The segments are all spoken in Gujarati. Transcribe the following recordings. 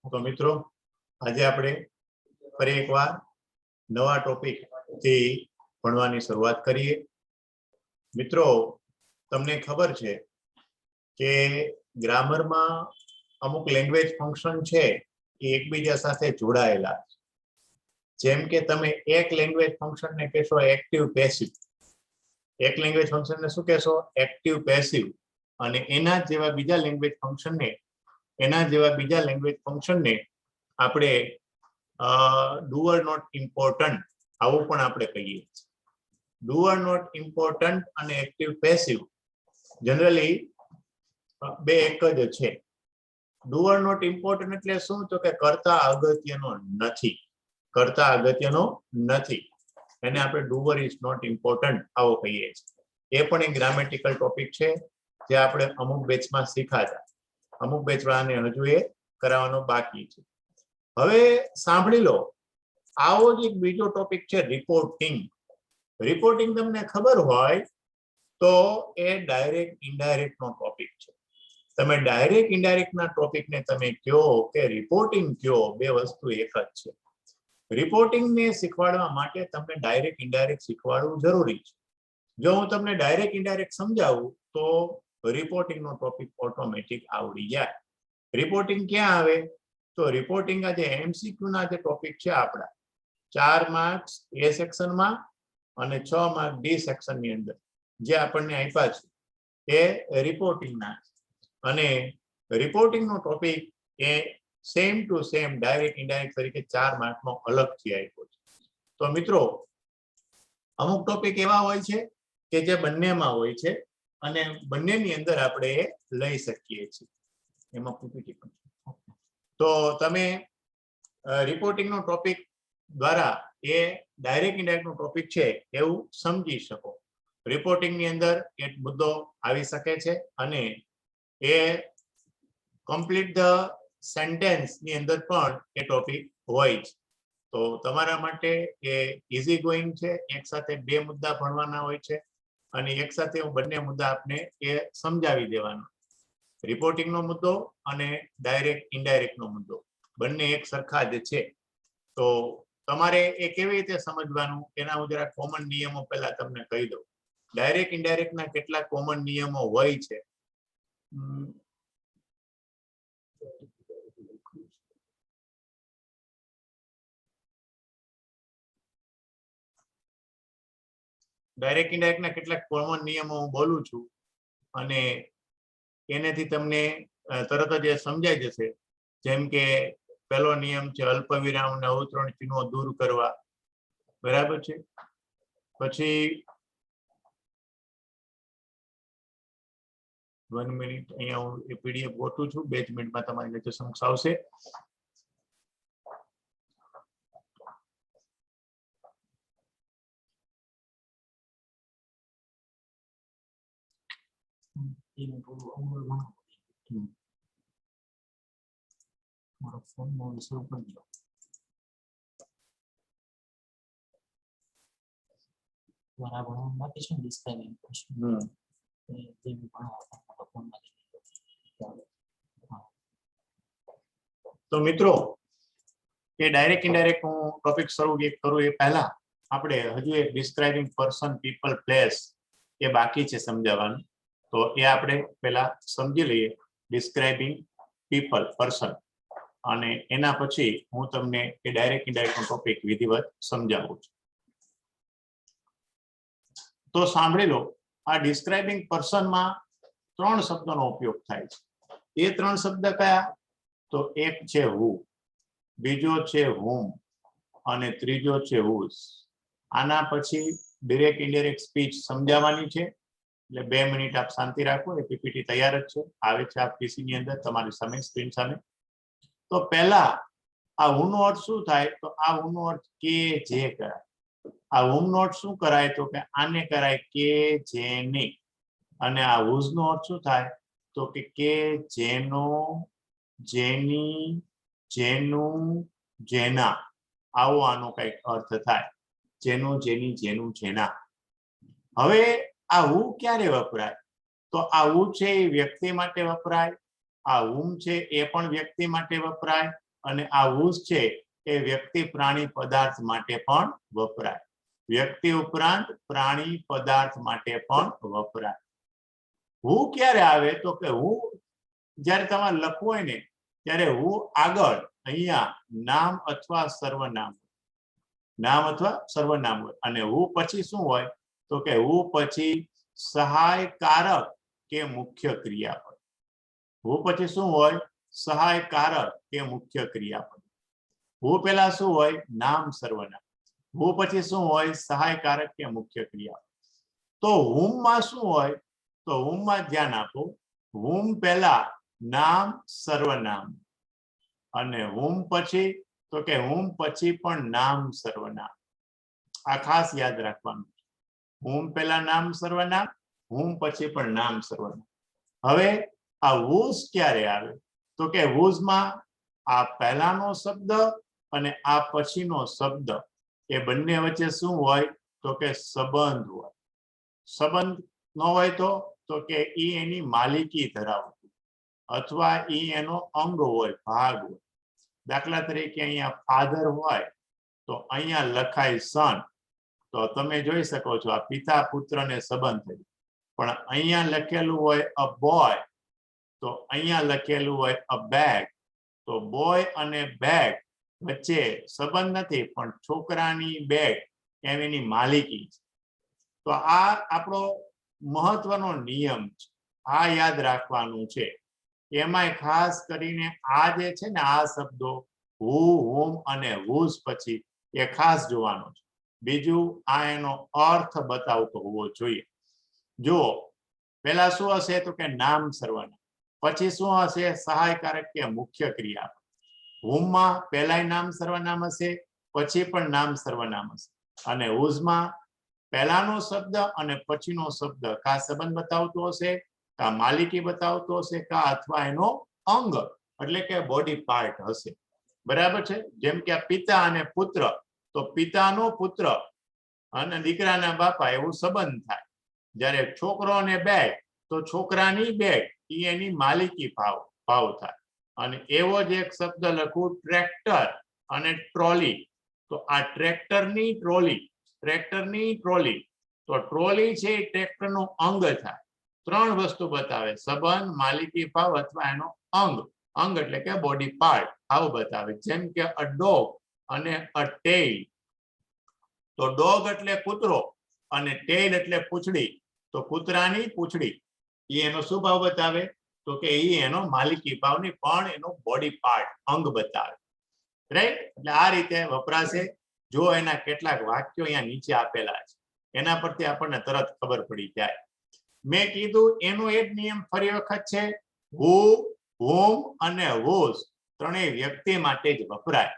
तो मित्रों आज आपणे फरी एकवार नवा टॉपिक थी भणवानी शुरुआत करीए। मित्रों तमने खबर छे के ग्रामर में अमुक लैंग्वेज फंक्शन छे ए एकबीजा साथे जोड़ायेला। जेम के तमे एक लैंग्वेज फंक्शन ने कहेशो एक्टिव पेसिव, एक लैंग्वेज फंक्शन ने शुं कहेशो एक्टिव पेसिव, अने एना जेवा बीजा लैंग्वेज फंक्शन ने आपणे डूअर नॉट इम्पोर्टન્ટ आवुं पण आपणे कहीए। डूअर नॉट इम्पोर्टન્ટ अने एक्टिव पेसिव जनरली बे एक ज छे। डूअर नॉट इम्पोर्टન્ટ एटले शुं तो के कर्ता अगत्यनो नथी, कर्ता अगत्यनो नथी, एने आपणे डूअर इज नॉट इम्पोर्टન્ટ आवो कहीए छीए। ए पण एक ग्रामेटिकल टॉपिक छे जे आपणे अमुक बेच में शीखाता, अमुक बेच वाळाने हजू ए करावવાનો बाकी छे। हवे सांभળી लो, आवो ज एक बीजो टॉपिक छे रिपोर्टिंग। रिपोर्टिंग तमने खबर होय तो ए डायरेक्ट इनडायरेक्ट नो टॉपिक छे। तमे डायरेक्ट इनडायरेक्ट ना टॉपिक ने तमे कहो के रिपोर्टिंग कहो, बे वस्तु एक ज छे। रिपोर्टिंग ने शीखवाडवा माटे तमने डायरेक्ट इनडायरेक्ट शीखवाडવું जरूरी छे। जो हूँ तमने डायरेक्ट इनडायरेक्ट समजावुं तो रिपोर्टिंग नो टॉपिक ऑटोमेटिक आवड़ी जाए। रिपोर्टिंग क्या आवे तो रिपोर्टिंग आज एमसीक्यू ना जे टॉपिक छे आपड़ा 4 मार्क्स ए सेक्शन में अने 6 मार्क्स डी सेक्शन ની અંદર જે આપણને આપ્યા છે એ રિપોર્ટિંગ ના અને રિપોર્ટિંગ નો ટોપિક એ same to same direct indirect તરીકે 4 માર્ક નો અલગથી આપ્યો છે। તો મિત્રો અમુક ટોપિક એવા હોય છે કે જે બંનેમાં હોય છે અને બંનેની અંદર આપણે લઈ શકીએ છીએ। એમાં પીપીટી તો તમે રિપોર્ટિંગ નો ટોપિક દ્વારા એ ડાયરેક્ટ ઇનડાયરેક્ટ નો ટોપિક છે એવું સમજી શકો। રિપોર્ટિંગ ની અંદર એક મુદ્દો આવી શકે છે અને એ કમ્પ્લીટ ધ સેન્ટેન્સ ની અંદર પણ એ ટોપિક હોય છે। તો તમારા માટે એ ઈઝી ગોઈંગ છે। એક સાથે બે મુદ્દા ભણવાના હોય છે અને એક સાથે બંને મુદ્દા આપને એ સમજાવી દેવાનો। रिपोर्टिंग नो मुद्दो अने डायरेक्ट इनडायरेक्ट नो मुद्दो बंने एक सरखा ज छे। तो तमारे ए केवी रीते समजवानुं एना हुं जरा कॉमन नियमों पहेला तमने कही दઉં। डायरेक्ट इनडायरेक्ट ना केटला कॉमन नियमों होय छे। डायरेक्ट इनडायरेक्ट ना केटला कॉमन नियमों हुं बोलुं छुं अने एनेथी तमने तरत ज समजाई जशे। जेम के पहलो नियम छे अल्पविराम ने अवतरण चिन्हो दूर करवा, बराबर छे। पछी 1 मिनिट अहींया हुं ए पीडीएफ गोतुं छुं, 2 मिनिट में तमारी नीचे समक्ष आवशे। तो मित्रों ये डायरेक्ट इनडायरेक्ट हूँ टॉपिक शुरू करूँ ए पहला आपणे हजू एक डिस्क्राइबिंग पर्सन पीपल प्लेस ये बाकी है समझावानुं। तो ये आपणे पहला समझी लईए डिस्क्राइबिंग पीपल पर्सन अने एना पछी हूँ तमने ए डायरेक्ट इनडायरेक्ट टॉपिक विधिवत समझावुं छुं। तो सांभळी लो, आ डिस्क्राइबिंग पर्सन में 3 शब्दों उपयोग थाय छे। ए 3 शब्द कया तो एक छे हु, बीजो छे हुम अने त्रीजो छे हुज। आना पछी डायरेक्ट इनडायरेक्ट स्पीच समजाववानी छे એટલે 2 મિનિટ આપ શાંતિ રાખો। એ પીપીટી તૈયાર જ છે, આવે છે આપ પીસી ની અંદર તમારી સામે સ્ક્રીન સામે। તો પહેલા આ હું નો અર્થ શું થાય તો આ હું નો અર્થ કે જે કરાય। આ હુમ નો અર્થ શું કરાય તો કે આને કરાય કે જેને, અને આ હુઝ નો અર્થ શું થાય તો કે જેનો, જેની, જેનું, જેના। આવો આનો કઈક અર્થ થાય, જેનું, જેની, જેનું, જેના। હવે आ हु क्यारे वपराय तो आ हु छे व्यक्ति माटे वपराय, आ हुम छे ए पण व्यक्ति माटे वपराय અને આ whose છે એ વ્યક્તિ પ્રાણી પદાર્થ માટે પણ વપરાય. વ્યક્તિ ઉપરાંત પ્રાણી પદાર્થ માટે પણ વપરાય. હું ક્યારે આવે તો કે હું જ્યારે તમારે લખવું હોય ને ત્યારે હું આગળ અહીંયા નામ અથવા સર્વનામ, નામ અથવા સર્વનામ હોય અને હું પછી શું હોય તો કે હું પછી સહાયકારક કે મુખ્ય ક્રિયાપદ. હું પછી શું હોય સહાયકારક કે મુખ્ય ક્રિયાપદ. હું પહેલા શું હોય નામ સર્વનામ. હું પછી શું હોય સહાયકારક કે મુખ્ય ક્રિયાપદ. તો હુમમાં શું હોય તો હુમમાં ધ્યાન આપો. હુમ પહેલા નામ સર્વનામ અને હુમ પછી તો કે હુમ પછી પણ નામ સર્વનામ. આ ખાસ યાદ રાખવાનું. હુમ પહેલા નામ સર્વનામ, હુમ પછી પણ નામ સર્વનામ. હવે આ whose ક્યારે આવે તો કે whose માં આ પહેલાનો શબ્દ અને આ પછીનો શબ્દ એ બંને વચ્ચે શું હોય તો કે સંબંધ હોય. સંબંધ ન હોય તો કે ઈ એની માલિકી ધરાવતું અથવા ઈ એનો અંગ હોય, ભાગ હોય. દાખલા તરીકે અહીંયા ફાધર હોય તો અહીંયા લખાય સન, તો તમે જોઈ શકો છો આ પિતા પુત્રને સંબંધ થયો. પણ અહીંયા લખેલું હોય અ બોય તો અહીંયા લખેલું હોય અ બેગ, તો બોય અને બેગ વચ્ચે સંબંધ નથી પણ છોકરાની બેગ એમ એની માલિકી છે. તો આ આપણો મહત્વનો નિયમ છે, આ યાદ રાખવાનું છે. એમાંય ખાસ કરીને આ જે છે ને આ શબ્દો હુ, હુમ અને whose પછી એ ખાસ જોવાનું છે. બીજું આ એનો અર્થ બતાવતો હોવો જોઈએ. જુઓ પહેલા શું હશે તો કે નામ સર્વનામ, પછી શું હશે સહાયકારક કે મુખ્ય ક્રિયા. હુમમાં પહેલાય નામ સર્વનામ હશે પછી પણ નામ સર્વનામ હશે અને whose-માં પહેલાનો શબ્દ અને પછીનો શબ્દ કા સંબંધ બતાવતો હશે, કા માલિકી બતાવતો હશે, કા અથવા એનો અંગ એટલે કે બોડી પાર્ટ હશે. બરાબર છે. જેમ કે પિતા અને પુત્ર, તો પિતાનો પુત્ર અને દીકરાના બાપા એવું સંબંધ થાય. જ્યારે છોકરો અને બેગ તો છોકરાની બેગ એ એની માલિકી ભાવ થાય. અને એવો જ એક શબ્દ લખું ટ્રેક્ટર અને ટ્રોલી, તો આ ટ્રેક્ટરની ટ્રોલી, ટ્રેક્ટરની ટ્રોલી, તો ટ્રોલી છે એ ટ્રેક્ટરનું અંગ થાય. ત્રણ વસ્તુ બતાવે સંબંધ, માલિકી ભાવ અથવા એનો અંગ. અંગ એટલે કે બોડી પાર્ટ આવું બતાવે. જેમ કે અ ડોગ અને અ ટેઇલ, તો ડોગ એટલે કૂતરો અને ટેઇલ એટલે પૂંછડી, તો કૂતરાની પૂંછડી એ એનો શું ભાવ બતાવે તો કે એ એનો માલિકી ભાવ નહીં પણ એનો બોડી પાર્ટ અંગ બતાવે. રાઈટ. એટલે આ રીતે વપરાશે. જો એના કેટલાક વાક્યો અહીંયા નીચે આપેલા છે એના પરથી આપણને તરત ખબર પડી જાય. મેં કીધું એનો એ જ નિયમ ફરી વખત છે. હુ, હુમ અને whose ત્રણેય વ્યક્તિ માટે જ વપરાય.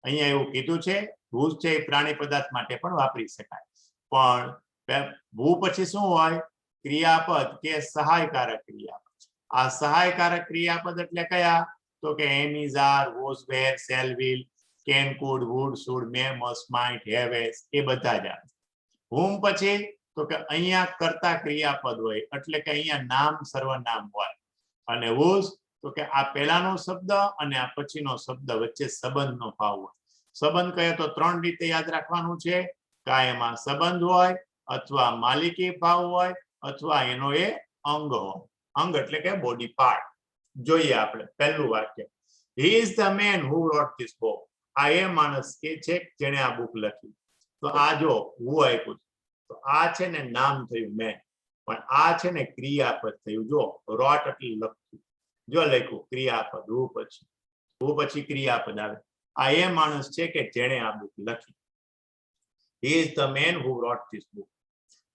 અહીંયા એવું કીધું છે whose છે એ પ્રાણી પદાર્થ માટે પણ વાપરી શકાય. પણ હુ પછી શું હોય ક્રિયાપદ કે સહાયકારક ક્રિયાપદ. આ સહાયકારક ક્રિયાપદ એટલે કયા તો કે am, is, are, was, were, shall, will, can, could, would, should, may, must, might, have, has એ બધા જ આવે. હુમ પછી તો કે અહીંયા કર્તા ક્રિયાપદ હોય એટલે કે અહીંયા નામ સર્વનામ હોય. અને whose તો કે આ પહેલાનો શબ્દ અને આ પછીનો શબ્દ વચ્ચે સંબંધનો ભાવ હોય. સંબંધ કહે તો ત્રણ રીતે યાદ રાખવાનું છે. કા એમાં સંબંધ હોય અથવા માલિકી ભાવ હોય અથવા એનો એ અંગ હોય. અંગ એટલે કે બોડી પાર્ટ. જોઈએ આપણે પહેલું વાક્ય. He is the man who wrote this book. આ એ માણસ કે છે જેણે આ બુક લખી. તો આ જો હું આપ્યું તો આ છે ને નામ થયું મેન, પણ આ છે ને ક્રિયાપદ થયું. જો wrote એટલે લખ્યું, જો લખ્યું ક્રિયાપદ હું પછી ક્રિયાપદ આવે. આ એ માણસ છે કે જેણે આ બુક લખી. He is the man who wrote this book.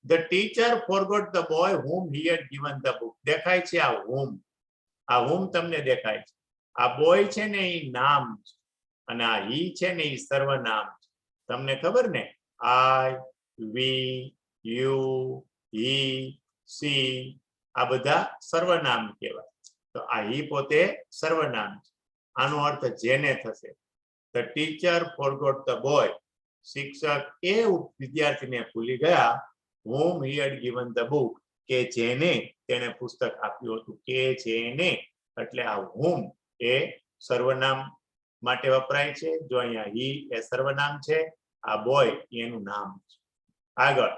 The teacher forgot the boy whom he had given the book. દેખાય છે આ whom, આ whom તમને દેખાય છે. આ બોય છે ને એ નામ છે અને આ he છે ને એ સર્વનામ છે. તમને ખબર ને I, we, you, he, she આ બધા સર્વનામ કહેવાય. તો આ he પોતે સર્વનામ છે. આનો અર્થ જેને થશે. The teacher forgot the boy. શિક્ષક એ વિદ્યાર્થીને ભૂલી ગયા whom he had given the book કે જેને તેને પુસ્તક આપ્યું હતું. કે જેને એટલે આ whom એ સર્વનામ માટે વપરાય છે. જો અહીંયા હી એ સર્વનામ છે, આ બોય એનું નામ છે. આગળ,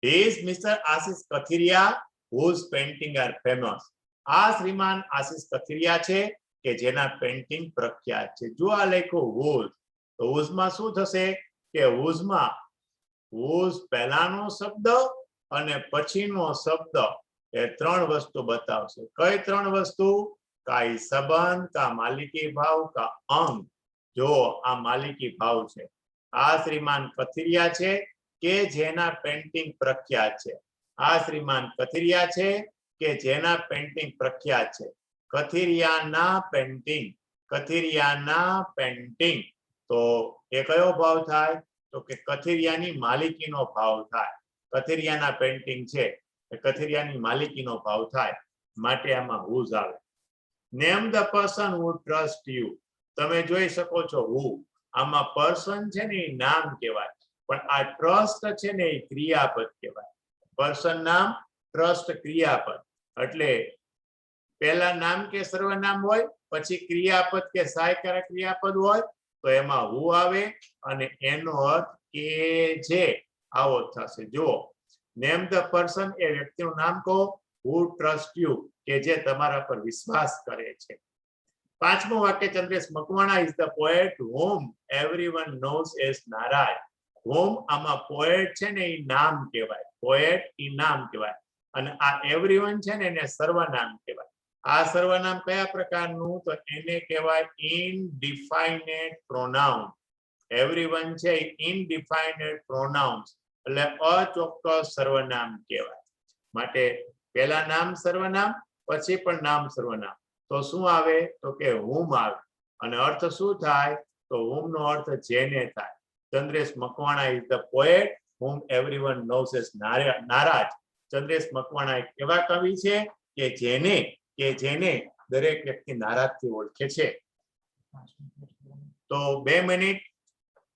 is Mr. Ashish Kathiria whose painting are famous. આ શ્રીમાન આશિષ કથિરિયા છે કે જેના પેન્ટિંગ પ્રખ્યાત છે. જો આ લખ્યું whose, તો whose માં શું થશે કે whose માં whose પહેલાનો શબ્દ અને પછીનો શબ્દ એ ત્રણ વસ્તુ બતાવશે. કઈ ત્રણ વસ્તુ? કાઈ સંબંધ, કા માલિકી ભાવ, કા અંગ. જો આ માલિકી ભાવ છે. આ શ્રીમાન કથિરિયા છે કે જેના પેન્ટિંગ પ્રખ્યાત છે. આ શ્રીમાન કથિરિયા છે કે જેના પેન્ટિંગ પ્રખ્યાત છે. કથિરિયાના પેન્ટિંગ, કથિરિયાના પેન્ટિંગ. તો એ કયો ભાવ થાય? તો કે કથિરિયાની માલિકીનો ભાવ થાય. કથિરિયાના પેન્ટિંગ છે એ કથિરિયાની માલિકીનો ભાવ થાય. માટે આમાં whose આવે. Name the person who trust you. તમે જોઈ શકો છો who, આમાં પર્સન છે ને એ નામ કહેવાય, પણ આ ટ્રસ્ટ છે ને એ ક્રિયાપદ કહેવાય. પર્સન નામ, ટ્રસ્ટ ક્રિયાપદ. એટલે પહેલા નામ કે સર્વનામ હોય, પછી ક્રિયાપદ કે સહાયકારક ક્રિયાપદ હોય, તો એમાં who આવે અને એનો અર્થ કે જે આવો થશે. જુઓ, નેમ ધ પર્સન એ વ્યક્તિનું નામ કહો, who trust you કે જે તમારા પર વિશ્વાસ કરે છે. પાંચમું વાક્ય, Chandresh Makwana is the poet whom everyone knows as નારાજ. whom આમાં પોએટ છે ને એ નામ કહેવાય. પોએટ એ નામ કહેવાય અને આ everyone છે ને એને સર્વનામ કહેવાય. આ સર્વનામ કયા પ્રકારનું? તો એને કહેવાય ઇનડિફાઇનેટ પ્રોનાઉન. everyone છે ઇનડિફાઇનેટ પ્રોનાઉન્સ એટલે અચોક્કસ સર્વનામ કહેવાય. માટે પહેલા નામ સર્વનામ, પછી પણ નામ સર્વનામ. તો શું આવે? તો કે whom આવે. અને અર્થ શું થાય? તો whom નો અર્થ જેને થાય. Chandresh Makwana is the poet whom everyone knows as નારાજ. ચંદ્રેશ મકવાણા એક એવા કવિ છે કે જેને દરેક વ્યક્તિ નારાજથી ઓળખે છે. તો 2 મિનિટ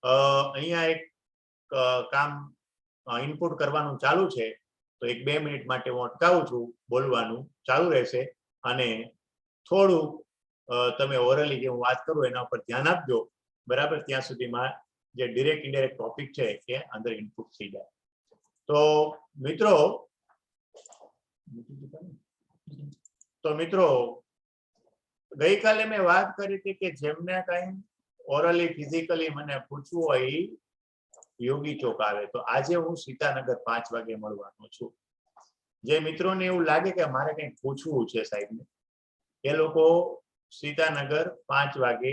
અહીંયા એક કામ ઇનપુટ કરવાનું ચાલુ છે, તો એક 2 મિનિટ માટે હું અટકાવું છું. બોલવાનું ચાલુ રહેશે અને થોડું તમે ઓરલી જે હું વાત કરું એના ઉપર ધ્યાન આપજો. બરાબર, ત્યાં સુધીમાં જે ડિરેક્ટ ઇનડાયરેક્ટ ટોપિક છે એ અંદર ઇનપુટ થઈ જાય. તો મિત્રો ગઈકાલે મેં વાત કરી હતી કે જેમને કઈ ઓરલી ફિઝિકલી મને પૂછવું હોય યોગી ચોક આવે. તો આજે હું સીતાનગર 5 વાગે મળવાનો છું. જે મિત્રોને એવું લાગે કે મારે કંઈક પૂછવું છે સાહેબને, એ લોકો સીતાનગર 5 વાગે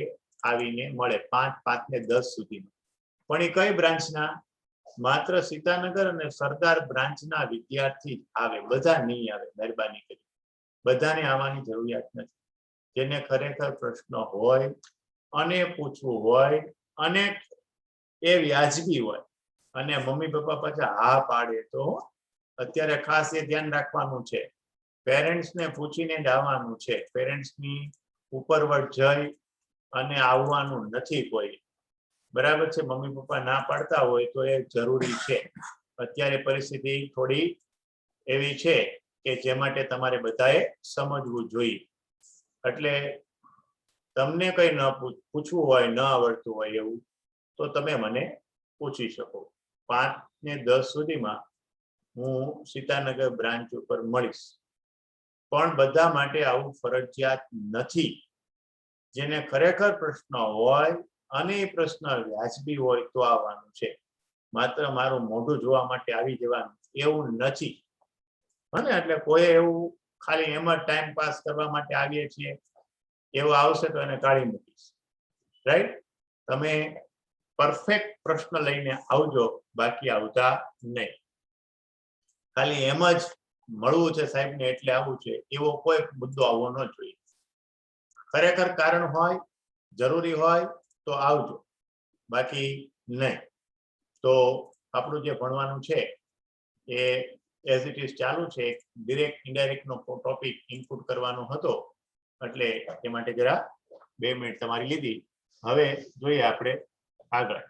આવીને મળે, 5 ને 10 સુધીમાં. પણ એ કઈ બ્રાન્ચના? માત્ર સીતાનગર અને સરદાર બ્રાન્ચના વિદ્યાર્થી આવે, બધા નહીં આવે. મહેરબાની કરી બધાને આવવાની જરૂરિયાત નથી. જેને ખરેખર પ્રશ્ન હોય અને પૂછવું હોય અને એ વ્યાજબી હોય અને મમ્મી પપ્પા પાછા હા પાડે, તો અત્યારે ખાસ એ ધ્યાન રાખવાનું છે, પેરેન્ટ્સને પૂછીને જ આવવાનું છે. પેરેન્ટ્સની ઉપરવટ જઈ અને આવવાનું નથી કોઈ. બરાબર છે? મમ્મી પપ્પા ના પાડતા હોય તો એ જરૂરી છે. અત્યારે પરિસ્થિતિ થોડી એવી છે કે જે માટે તમારે બધાએ સમજવું જોઈએ. એટલે તમને કઈ ન પૂછવું હોય, ન આવડતું હોય એવું, તો તમે મને પૂછી શકો. 5 ને 10 સુધીમાં હું સીતાનગર બ્રાન્ચ ઉપર મળીશ. પણ બધા માટે આવું ફરજિયાત નથી. જેને ખરેખર પ્રશ્ન હોય અને એ પ્રશ્ન વ્યાજબી હોય તો આવવાનું છે. માત્ર મારું મોઢું જોવા માટે આવી જવાનું એવું નથી. અને એટલે કોઈ એવું ખાલી એમ જ ટાઈમ પાસ કરવા માટે આવીએ છીએ એવું આવશે તો એને કાઢી મૂકીશ. રાઈટ? તમે પરફેક્ટ પ્રશ્ન લઈને આવજો, બાકી આવતા નહીં. ખાલી એમ જ મળવું છે સાહેબને એટલે આવવું છે એવો કોઈ મુદ્દો આવવો ન જોઈએ. ખરેખર કારણ હોય, જરૂરી હોય તો આવજો, બાકી નહીં. તો આપણું જે ભણવાનું છે એ એઝ ઇટ ઇઝ ચાલુ છે. ડિરેક્ટ ઇનડાયરેક્ટ નો ટોપિક ઇનપુટ કરવાનો હતો એટલે એ માટે જરા 2 મિનિટ તમારી લીધી. હવે જોઈએ આપણે આગળ.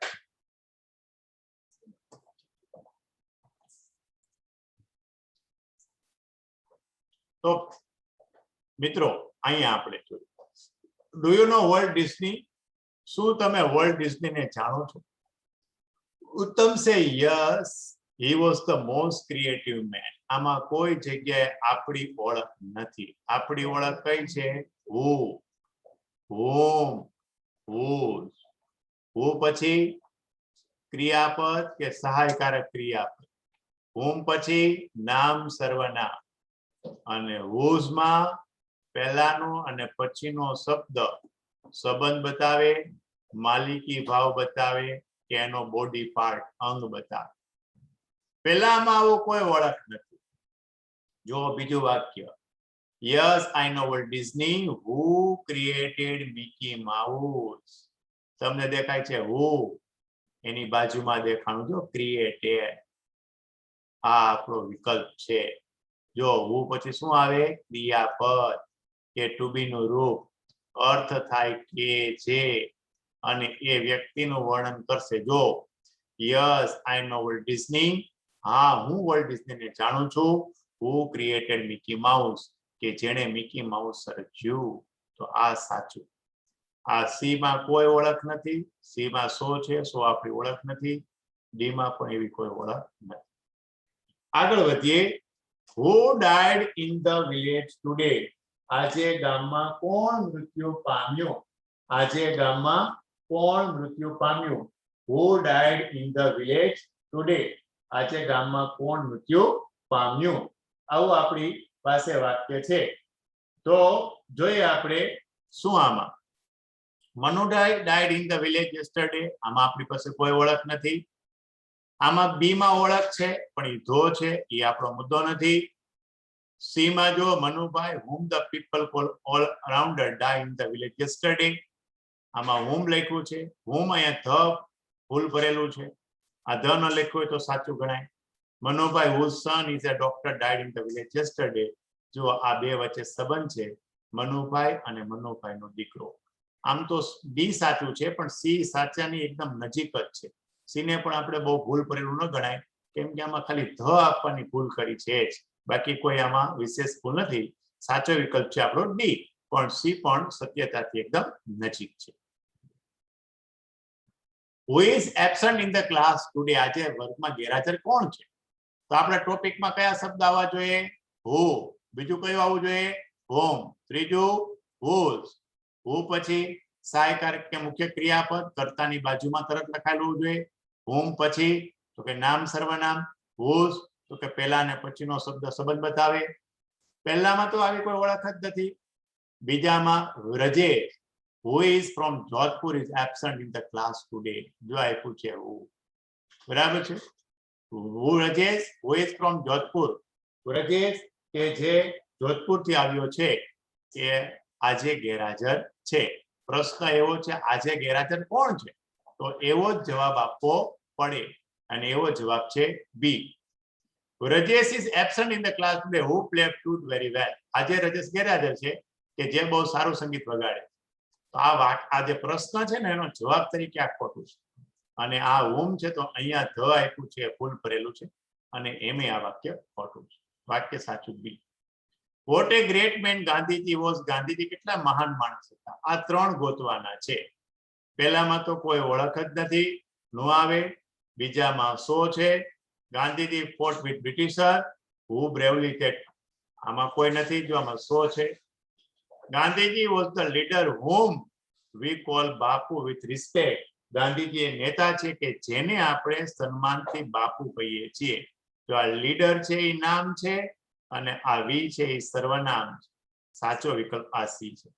તો મિત્રો અહીંયા આપણે જોઈએ, do you no world Disney શું તમે વોલ્ટ ડિઝનીને જાણો છો? ઉત્તમ say yes, he was the most creative man. આમાં કોઈ જગ્યાએ આપણી ઓળખ નથી. આપણી ઓળખ કઈ છે? who, whom, whose. who પછી ક્રિયાપદ કે સહાયકારક ક્રિયાપદ. whom પછી નામ સર્વનામ અને whose માં પહેલાનો અને પછીનો શબ્દ સંબંધ બતાવે, માલિકી ભાવ બતાવે કે એનો બોડી પાર્ટ અંગ બતાવે. પહેલામાં આવો કોઈ ઓળખ નથી. જો બીજું વાક્ય, yes I know Walt Disney who created Mickey Mouse. તમને દેખાય છે હુ, એની બાજુમાં દેખાણું જો ક્રિએટેડ. આ આપણો વિકલ્પ છે. જો હુ પછી શું આવે? ક્રિયાપદ કે ટુ બી નું રૂપ, અર્થ થાય કે જે, અને એ વ્યક્તિનું વર્ણન કરશે. જો yes I know Walt Disney, હા હું વર્લ્ટ ડિઝનીને જાણું છું. હુ ક્રિએટેડ મિકી માઉસ, કે જેણે મિકી માઉસ રચ્યું. તો આ સાચું. આ સી માં કોઈ ઓળખ નથી. સી માં સો છે, સો આપણી ઓળખ નથી. ડી માં પણ એવી કોઈ ઓળખ નથી. આગળ વધીએ. Who died in the village today? આજે ગામમાં કોણ મૃત્યુ પામ્યું? આજે ગામમાં કોણ મૃત્યુ પામ્યું? Who died in the village today? આજે ગામમાં કોણ મૃત્યુ પામ્યું? આવું આપણી પાસે વાક્ય છે. તો જોઈએ આપણે શું આમાં. Manu died in the village yesterday. આમાં આપણી પાસે કોઈ ઓળખ નથી. આમાં બી માં ઓળખ છે, પણ એ ધો છે, એ આપણો મુદ્દો નથી. સી માં જો Manubhai whom the people call all arounder die in the village yesterday. આમાં whom લખ્યું છે. whom અહીંયા ધ ભૂલ ભરેલું છે. આ ધ ન લખ્યું હોય તો સાચું ગણાય. Manubhai whose son is a doctor died in the village yesterday. જો આ બે વચ્ચે સંબંધ છે, મનુભાઈ અને મનુભાઈનો દીકરો. આમ તો ડી સાચું છે, પણ સી સાચાની એકદમ નજીક જ છે. સી ને પણ આપણે બહુ ભૂલ ભરેલું ન ગણાય, કેમ કે આમાં ખાલી ધ આપવાની ભૂલ કરી છે જ, બાકી કોઈ આમાં વિશેષ ભૂલ નથી. સાચો વિકલ્પ છે આપણો ડી, પણ સી પણ સત્યતાથી એકદમ નજીક છે. Who is absent in the class today? આજે વર્ગમાં ગેરહાજર કોણ છે? તો આપણા ટોપિકમાં કયા શબ્દ આવવા જોઈએ? who. બીજું કયું આવવું જોઈએ? whom. ત્રીજું whose. who પછી સહાયકારક કે મુખ્ય ક્રિયાપદ, કર્તાની બાજુમાં તરત લખાયેલું હોવું જોઈએ. whom પછી તો કે નામ સર્વનામ. whose તો કે પહેલા અને પછીનો શબ્દ સંબંધ બતાવે. પહેલામાં તો આવી કોઈ ઓળખ જ નથી. બીજામાં રજેશ who is from Jodhpur is absent in the class today. જો આપ્યું છે who. બરાબર છે. who રજેશ who is from Jodhpur. રજેશ કે જે જોધપુર થી આવ્યો છે એ આજે ગેરહાજર છે. પ્રશ્ન એવો છે આજે ગેરહાજર કોણ છે? તો એવો જ જવાબ આપવો પડે, અને એવો જવાબ છે બી. Rajesh is absent in the class today. Who played flute very well? આજે રજેશ ગેરહાજર છે કે જે બહુ સારું સંગીત વગાડે. તો આ જે પ્રશ્ન છે ને એનો જવાબ તરીકે આ ખોટું છે, અને આ whom છે તો અહીંયા ધ આપ્યું છે, ભૂલ ભરેલું છે, અને એમે આ વાક્ય ખોટું છે. વાક્ય સાચું બી. What a great man Gandhiji was. Gandhiji કેટલા મહાન માણસ હતા. આ ત્રણ ગોતવાના છે. પહેલામાં તો કોઈ ઓળખ જ નથી, નો આવે. બીજામાં સો છે. Gandhiji fought with Britisher. Who bravely did. આમાં કોઈ નથી, જો આમાં સો છે. Gandhiji was the leader whom we call Bapu with respect. Gandhiji એ નેતા છે કે જેને આપણે સન્માનથી બાપુ કહીએ છીએ. જો આ લીડર છે એ નામ છે, અને આ વી છે એ સર્વનામ છે. સાચો વિકલ્પ આ સી છે.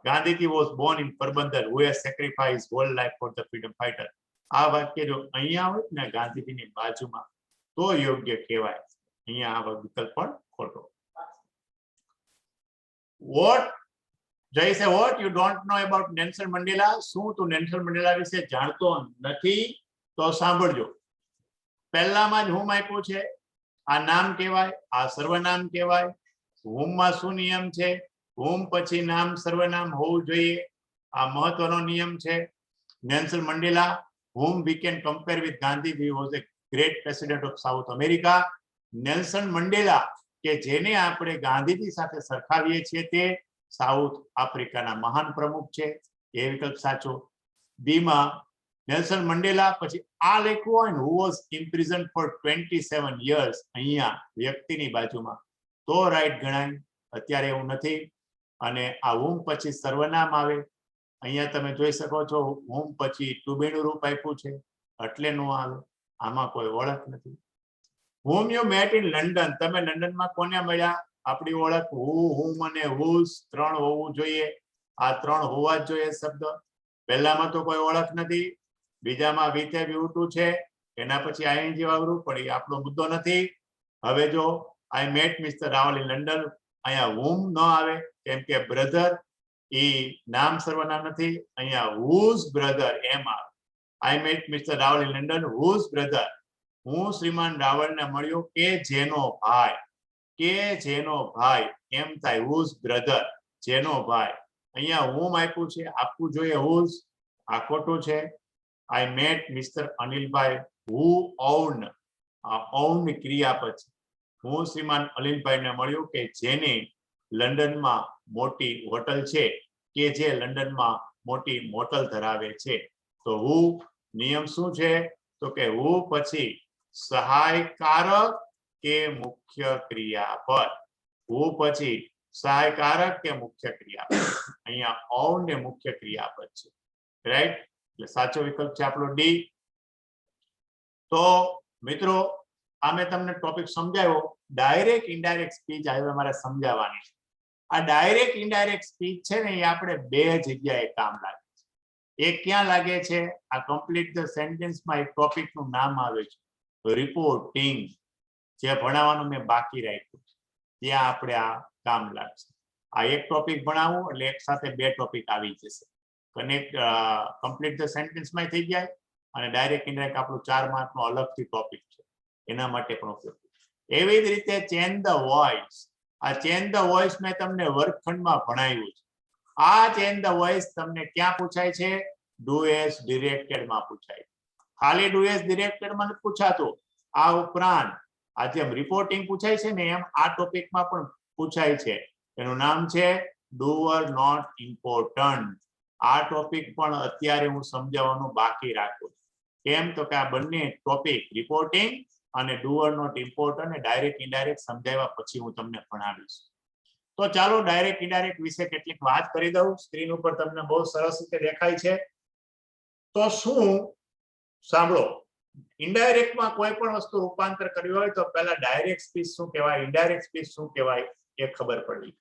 Gandhiji was born in Porbandar who has sacrificed whole life for the freedom fighter. આ વાક્ય જો અહીંયા હોય ને ગાંધીજીની બાજુમાં તો યોગ્ય કહેવાય. અહીંયા આ વિકલ્પ પણ ખોટો. What જય છે what you don't know about Nelson Mandela? શું તું નેલ્સન મંડેલા વિશે જાણતો નથી? તો સાંભળજો. પહેલામાં જ whom આપ્યું છે, આ નામ કહેવાય, આ સર્વનામ કહેવાય. whom માં શું નિયમ છે? whom પછી નામ સર્વનામ હોવું જોઈએ, આ મહત્વનો નિયમ છે. Nelson Mandela whom we can compare with Gandhi, he was a great president of South America. Nelson Mandela કે જેને આપણે ગાંધીજી સાથે સરખાવીએ છીએ તે સાઉથ આફ્રિકાના મહાન પ્રમુખ છે. એ વિકલ્પ સાચો. બી માં નેલ્સન મંડેલા, પછી આ લખ્યું હોય ને, who was imprisoned for 27 years અહીંયા વ્યક્તિની બાજુમાં, તો રાઈટ ગણાય. અત્યારે એવું નથી. અને આ whom પછી સર્વનામ આવે. અહીંયા તમે જોઈ શકો છો whom પછી ટુબેનું રૂપ આપ્યું છે, એટલે નો આવે. આમાં કોઈ ઓળખ નથી. whom you met in London, તમે લંડનમાં કોને મળ્યા? આપણી ઓળખ who, whom અને whose 3 હોવું જોઈએ. આ 3 હોવા જ જોઈએ શબ્દ. પહેલામાં તો કોઈ ઓળખ નથી. બીજામાં with have you છે, એના પછી ing વાળું, પણ એ આપણો મુદ્દો નથી. હવે જો I met Mr. Rawal in London, અહીંયા whom ન આવે, કેમ કે બ્રધર એ નામ સર્વનામ નથી. અહીંયા whose brother એમ આવે. I met Mr. Rawal in London, whose brother, હું શ્રીમાન રાવળને મળ્યો કે જેનો ભાઈ. કે જેનો ભાઈ એમ થાય whose brother, જેનો ભાઈ. અહીંયા whom આપ્યું છે, આપવું જોઈએ whose, આ ખોટું છે. I met Mr. Anilbhai who owned, આ owned ક્રિયાપદ છે. હું શ્રીમાન અનિલભાઈને મળ્યો કે જેને લંડનમાં મોટી હોટલ છે, કે જે લંડનમાં મોટી મોટલ ધરાવે છે. તો હું નિયમ શું છે? તો કે હું પછી સહાયકારક કે મુખ્ય ક્રિયાપદ. હું પછી સહાયકારક કે મુખ્ય ક્રિયાપદ. અહીંયા own ને મુખ્ય ક્રિયાપદ છે, રાઈટ? એટલે સાચો વિકલ્પ છે આપણો ડી. તો મિત્રો આ મેં તમને ટોપિક સમજાવ્યો. ડાયરેક્ટ ઇનડાયરેક્ટ સ્પીચ હવે મારે સમજાવવાની છે. આ ડાયરેક્ટ ઇનડાયરેક્ટ સ્પીચ છે ને, એ આપણે 2 જગ્યાએ કામ લાગે છે. એક ક્યાં લાગે છે? આ કમ્પ્લીટ ધ સેન્ટેન્સમાં એક ટોપિકનું નામ આવે છે, રિપોર્ટિંગ, જે ભણાવવાનું મેં બાકી રાખ્યું છે, ત્યાં આપણે આ કામ લાગશે. આ એક ટોપિક ભણાવું એટલે એક સાથે 2 ટોપિક આવી જશે. કનેક્ટ કમ્પ્લીટ ધ સેન્ટેન્સમાં થઈ જાય, અને ડાયરેક્ટ ઇનડાયરેક્ટ આપણું 4 માર્કનો અલગથી ટોપિક છે, એના માટે પણ ઉપયોગી. એવી જ રીતે ચેન્જ ધ વોઇસ. આ ચેન્જ ધ વોઇસ મેં તમને વર્ગખંડમાં ભણાવ્યું છે. આ ચેન્જ ધ વોઇસ તમને ક્યાં પૂછાય છે? ડુ એઝ ડિરેક્ટેડમાં પૂછાય. ખાલી ડુ એઝ ડિરેક્ટેડમાં નથી પૂછાતું. આ ઉપરાંત આ જેમ રિપોર્ટિંગ પૂછાય છે ને, એમ આ ટોપિકમાં પણ પૂછાય છે. એનું નામ છે ડુઅર નોટ ઇમ્પોર્ટન્ટ. આ ટોપિક પણ અત્યારે હું સમજાવવાનું બાકી રાખું. કેમ? તો કે આ બંને ટોપિક રિપોર્ટિંગ અને ડુઅર નોટ ઇમ્પોર્ટન્ટ ને ડાયરેક્ટ ઇનડાયરેક્ટ સમજાવ્યા પછી હું તમને ભણાવીશ. તો ચાલો ડાયરેક્ટ ઇનડાયરેક્ટ વિશે કેટલીક વાત કરી દઉં. સ્ક્રીન ઉપર તમને બહુ સરસ રીતે દેખાય છે. તો શું સાંભળો, ઇનડાયરેક્ટમાં કોઈ પણ વસ્તુ રૂપાંતર કર્યું હોય તો પહેલા ડાયરેક્ટ સ્પીચ શું કહેવાય, ઇનડાયરેક્ટ સ્પીચ શું કહેવાય, એ ખબર પડવી.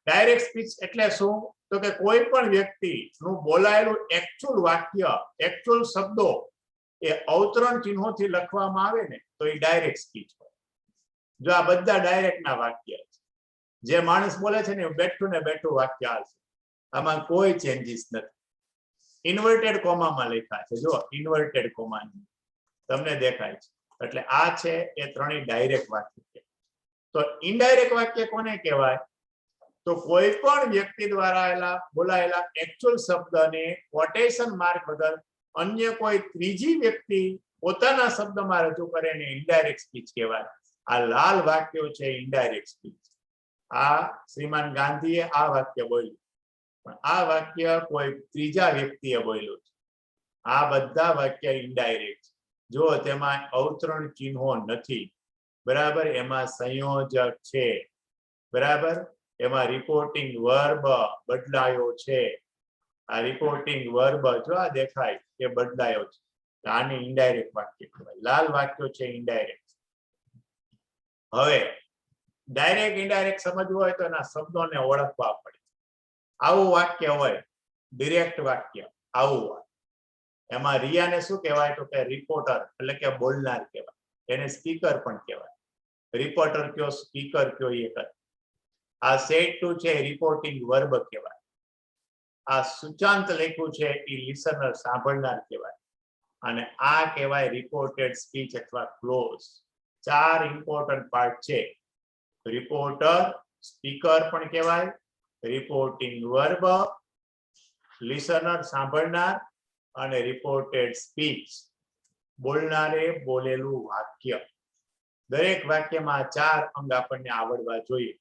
ડાયરેક્ટ સ્પીચ એટલે શું? તો કે કોઈ પણ વ્યક્તિનું બોલાયેલું એકચ્યુઅલ વાક્ય, એકચ્યુઅલ શબ્દો એ અવતરણ ચિહ્નોથી લખવામાં આવે ને, તો એ ડાયરેક્ટ સ્પીચ હોય. જો આ બધા ડાયરેક્ટ ના વાક્ય છે. જે માણસ બોલે છે ને, બેઠું ને બેઠું વાક્ય આવશે. આમાં કોઈ ચેન્જીસ નથી. ઇન્વર્ટેડ કોમામાં લખ્યા છે, જો ઇન્વર્ટેડ કોમા તમને દેખાય છે. એટલે આ છે એ 3 ડાયરેક્ટ વાક્ય છે. તો ઇનડાયરેક્ટ વાક્ય કોને કહેવાય? તો કોઈ પણ વ્યક્તિ દ્વારા બોલાયેલા એકચ્યુઅલ શબ્દને કોટેશન માર્ક વગર અન્ય કોઈ ત્રીજી વ્યક્તિ પોતાના શબ્દમાં રજૂ કરે ને ઇનડાયરેક્ટ સ્પીચ કહેવાય. આ લાલ વાક્યો છે ઇનડાયરેક્ટ સ્પીચ. આ શ્રીમાન ગાંધીએ આ વાક્ય બોલ્યું, પણ આ વાક્ય કોઈ ત્રીજા વ્યક્તિએ બોલ્યું છે. આ બધા વાક્ય ઇનડાયરેક્ટ. જો તેમાં અવતરણ ચિહ્નો નથી, બરાબર, એમાં સંયોજક છે, બરાબર, એમાં રિપોર્ટિંગ વર્બ બદલાયો છે. આ રિપોર્ટિંગ વર્બ જો આ દેખાય એ બદલાયો છે. આને ઇનડાયરેક્ટ વાક્ય કહેવાય. લાલ વાક્યો છે ઇનડાયરેક્ટ. હવે ડાયરેક્ટ ઇનડાયરેક્ટ સમજવું હોય તો એના શબ્દોને ઓળખવા પડે. આવું વાક્ય હોય ડિરેક્ટ વાક્ય, આવું હોય, એમાં રિયાને શું કહેવાય? તો કે રિપોર્ટર, એટલે કે બોલનાર કહેવાય. એને સ્પીકર પણ કહેવાય. રિપોર્ટર કયો, સ્પીકર કયો, એ કરે. આ સેટ ટુ છે રિપોર્ટિંગ વર્બ કહેવાય. આ સૂચાંત લખ્યું છે એ લિસનર, સાંભળનાર કહેવાય. અને આ કહેવાય રિપોર્ટેડ સ્પીચ અથવા ક્લોઝ. 4 ઇમ્પોર્ટન્ટ પાર્ટ છે. રિપોર્ટર, સ્પીકર પણ કહેવાય, રિપોર્ટિંગ વર્બ, લિસનર સાંભળનાર, અને રિપોર્ટેડ સ્પીચ બોલનારે બોલેલું વાક્ય. દરેક વાક્યમાં 4 અંગ આપણને આવડવા જોઈએ,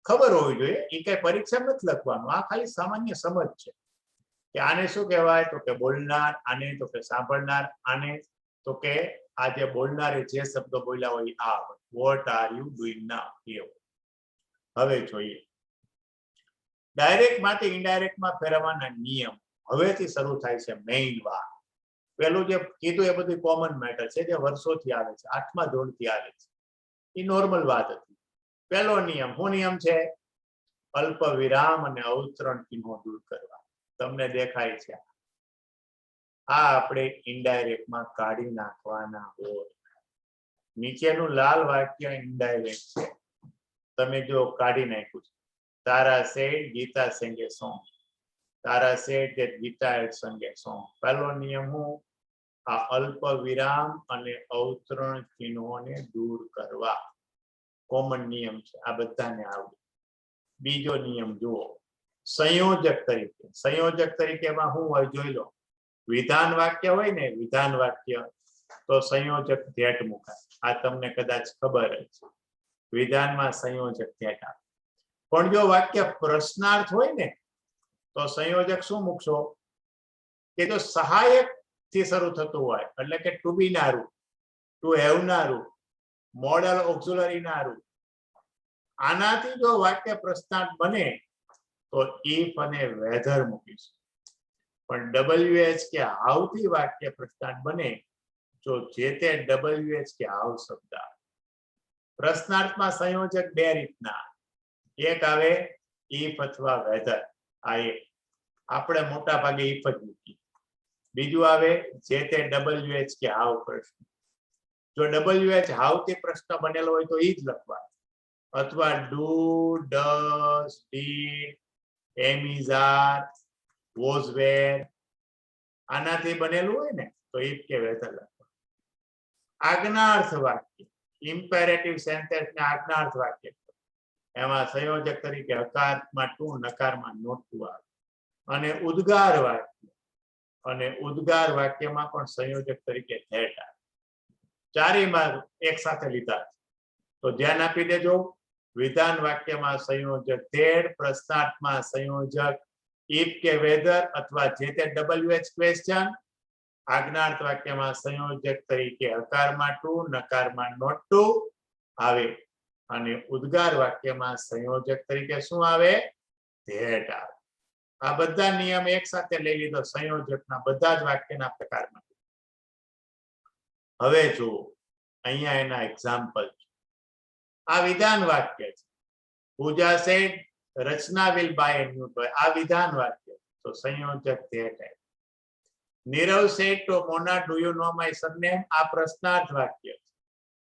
ખબર હોવી જોઈએ. એ કઈ પરીક્ષા નથી લખવાનું, આ ખાલી સામાન્ય સમજ છે. કે આને શું કહેવાય? તો કે બોલનાર, આને તો કે સાંભળનાર, આને તો કે આ જે બોલનારે જે શબ્દો બોલ્યા હોય આ વોટ આર યુ ડુઈંગ નાઉ. હવે જોઈએ ડાયરેક્ટ માંથી ઇનડાયરેક્ટમાં ફેરવવાના નિયમ. હવેથી શરૂ થાય છે મેઇન વાત. પેલું જે કીધું એ બધું કોમન મેટર છે, જે વર્ષોથી આવે છે, 8મા ધોરણથી આવે છે. એ નોર્મલ વાત હતી. પહેલો નિયમ શું નિયમ છે? અલ્પ વિરામ અને અવતરણ ચિહ્નો દૂર કરવા. તમને દેખાય છે આ આપણે ઇનડાયરેક્ટમાં કાઢી નાખવાના હોય. નીચેનું લાલ વાક્ય ઇનડાયરેક્ટ છે, તમે જો કાઢી નાખ્યું છે. તારા sad Gita sang song. Tara said that Gita had sang song. પહેલો નિયમ હું આ અલ્પ વિરામ અને અવતરણ ચિહ્નોને દૂર કરવા. કોમન નિયમ છે, આ બધાને આવડે. બીજો નિયમ જુઓ, સંયોજક તરીકે. સંયોજક તરીકેમાં શું હોય જોઈ લો. વિધાન વાક્ય હોય ને, વિધાન વાક્ય, તો સંયોજક ધેટ મુકાય. આ તમને કદાચ ખબર જ છે. વિધાનમાં સંયોજક ધેટ આવે. પણ જો વાક્ય પ્રશ્નાર્થ હોય ને તો સંયોજક શું મૂકશો? કે જો સહાયક થી શરૂ થતું હોય, એટલે કે ટુ બી નારું, ટુ હેવ નારું, મોડલ ઓક્ઝિલરી નારું, આનાથી જો વાક્ય પ્રશ્નાર્થ બને તો ઇફ અને વેધર મૂકીશું. પણ WH કે હાઉ થી વાક્ય પ્રશ્નાર્થ બને જો જે તે WH કે હાઉ શબ્દ. પ્રશ્નાર્થમાં સંયોજક બે રીતના, એક આવે ઇફ અથવા વેધર. આ એક આપણે મોટા ભાગે ઇફ જ મૂકીએ. બીજું આવે જે તે WH કે હાઉ પ્રશ્ન. જો WH હાઉ થી પ્રશ્ન બનેલો હોય તો ઈ જ લખવા, અથવા do, does, did, am is, are, was, were, આનાથી બનેલું હોય ને તો ઇફ કે વેધર લખવા. આજ્ઞાર્થ વાક્ય, ઇમ્પેરેટિવ સેન્ટેન્સ ને આજ્ઞાર્થ વાક્ય, એમાં સંયોજક તરીકે હકારમાં ટુ, નકારમાં નોટ ટુ આવે. અને ઉદ્ગાર વાક્ય, અને ઉદ્ગાર વાક્યમાં પણ સંયોજક તરીકે ધેટ આવે. ચારેયમાં એક સાથે લીધા તો ધ્યાન આપી દેજો. વિધાન વાક્યમાં સંયોજક ધેટ, પ્રશ્નાર્થમાં સંયોજક ઇફ કે વેધર અથવા જે તે WH ક્વેશ્ચન, આજ્ઞાર્થ વાક્યમાં સંયોજક તરીકે હકારમાં ટુ, નકારમાં નોટ ટુ આવે. અને ઉદ્ગાર વાક્યમાં સંયોજક તરીકે શું આવે? ધેટ આવે. આ બધા નિયમ એક સાથે લઈ લીધો સંયોજકના બધા જ વાક્યના પ્રકારમાં. હવે જુઓ અહીંયા એના એક્ઝામ્પલ. આ વિધાન વાક્ય છે. Puja said Rachna will buy a new toy. આ વિધાન વાક્ય તો સંયોજક that. Nirav said to Mona do you know my surname. આ પ્રશ્નાર્થ વાક્ય છે,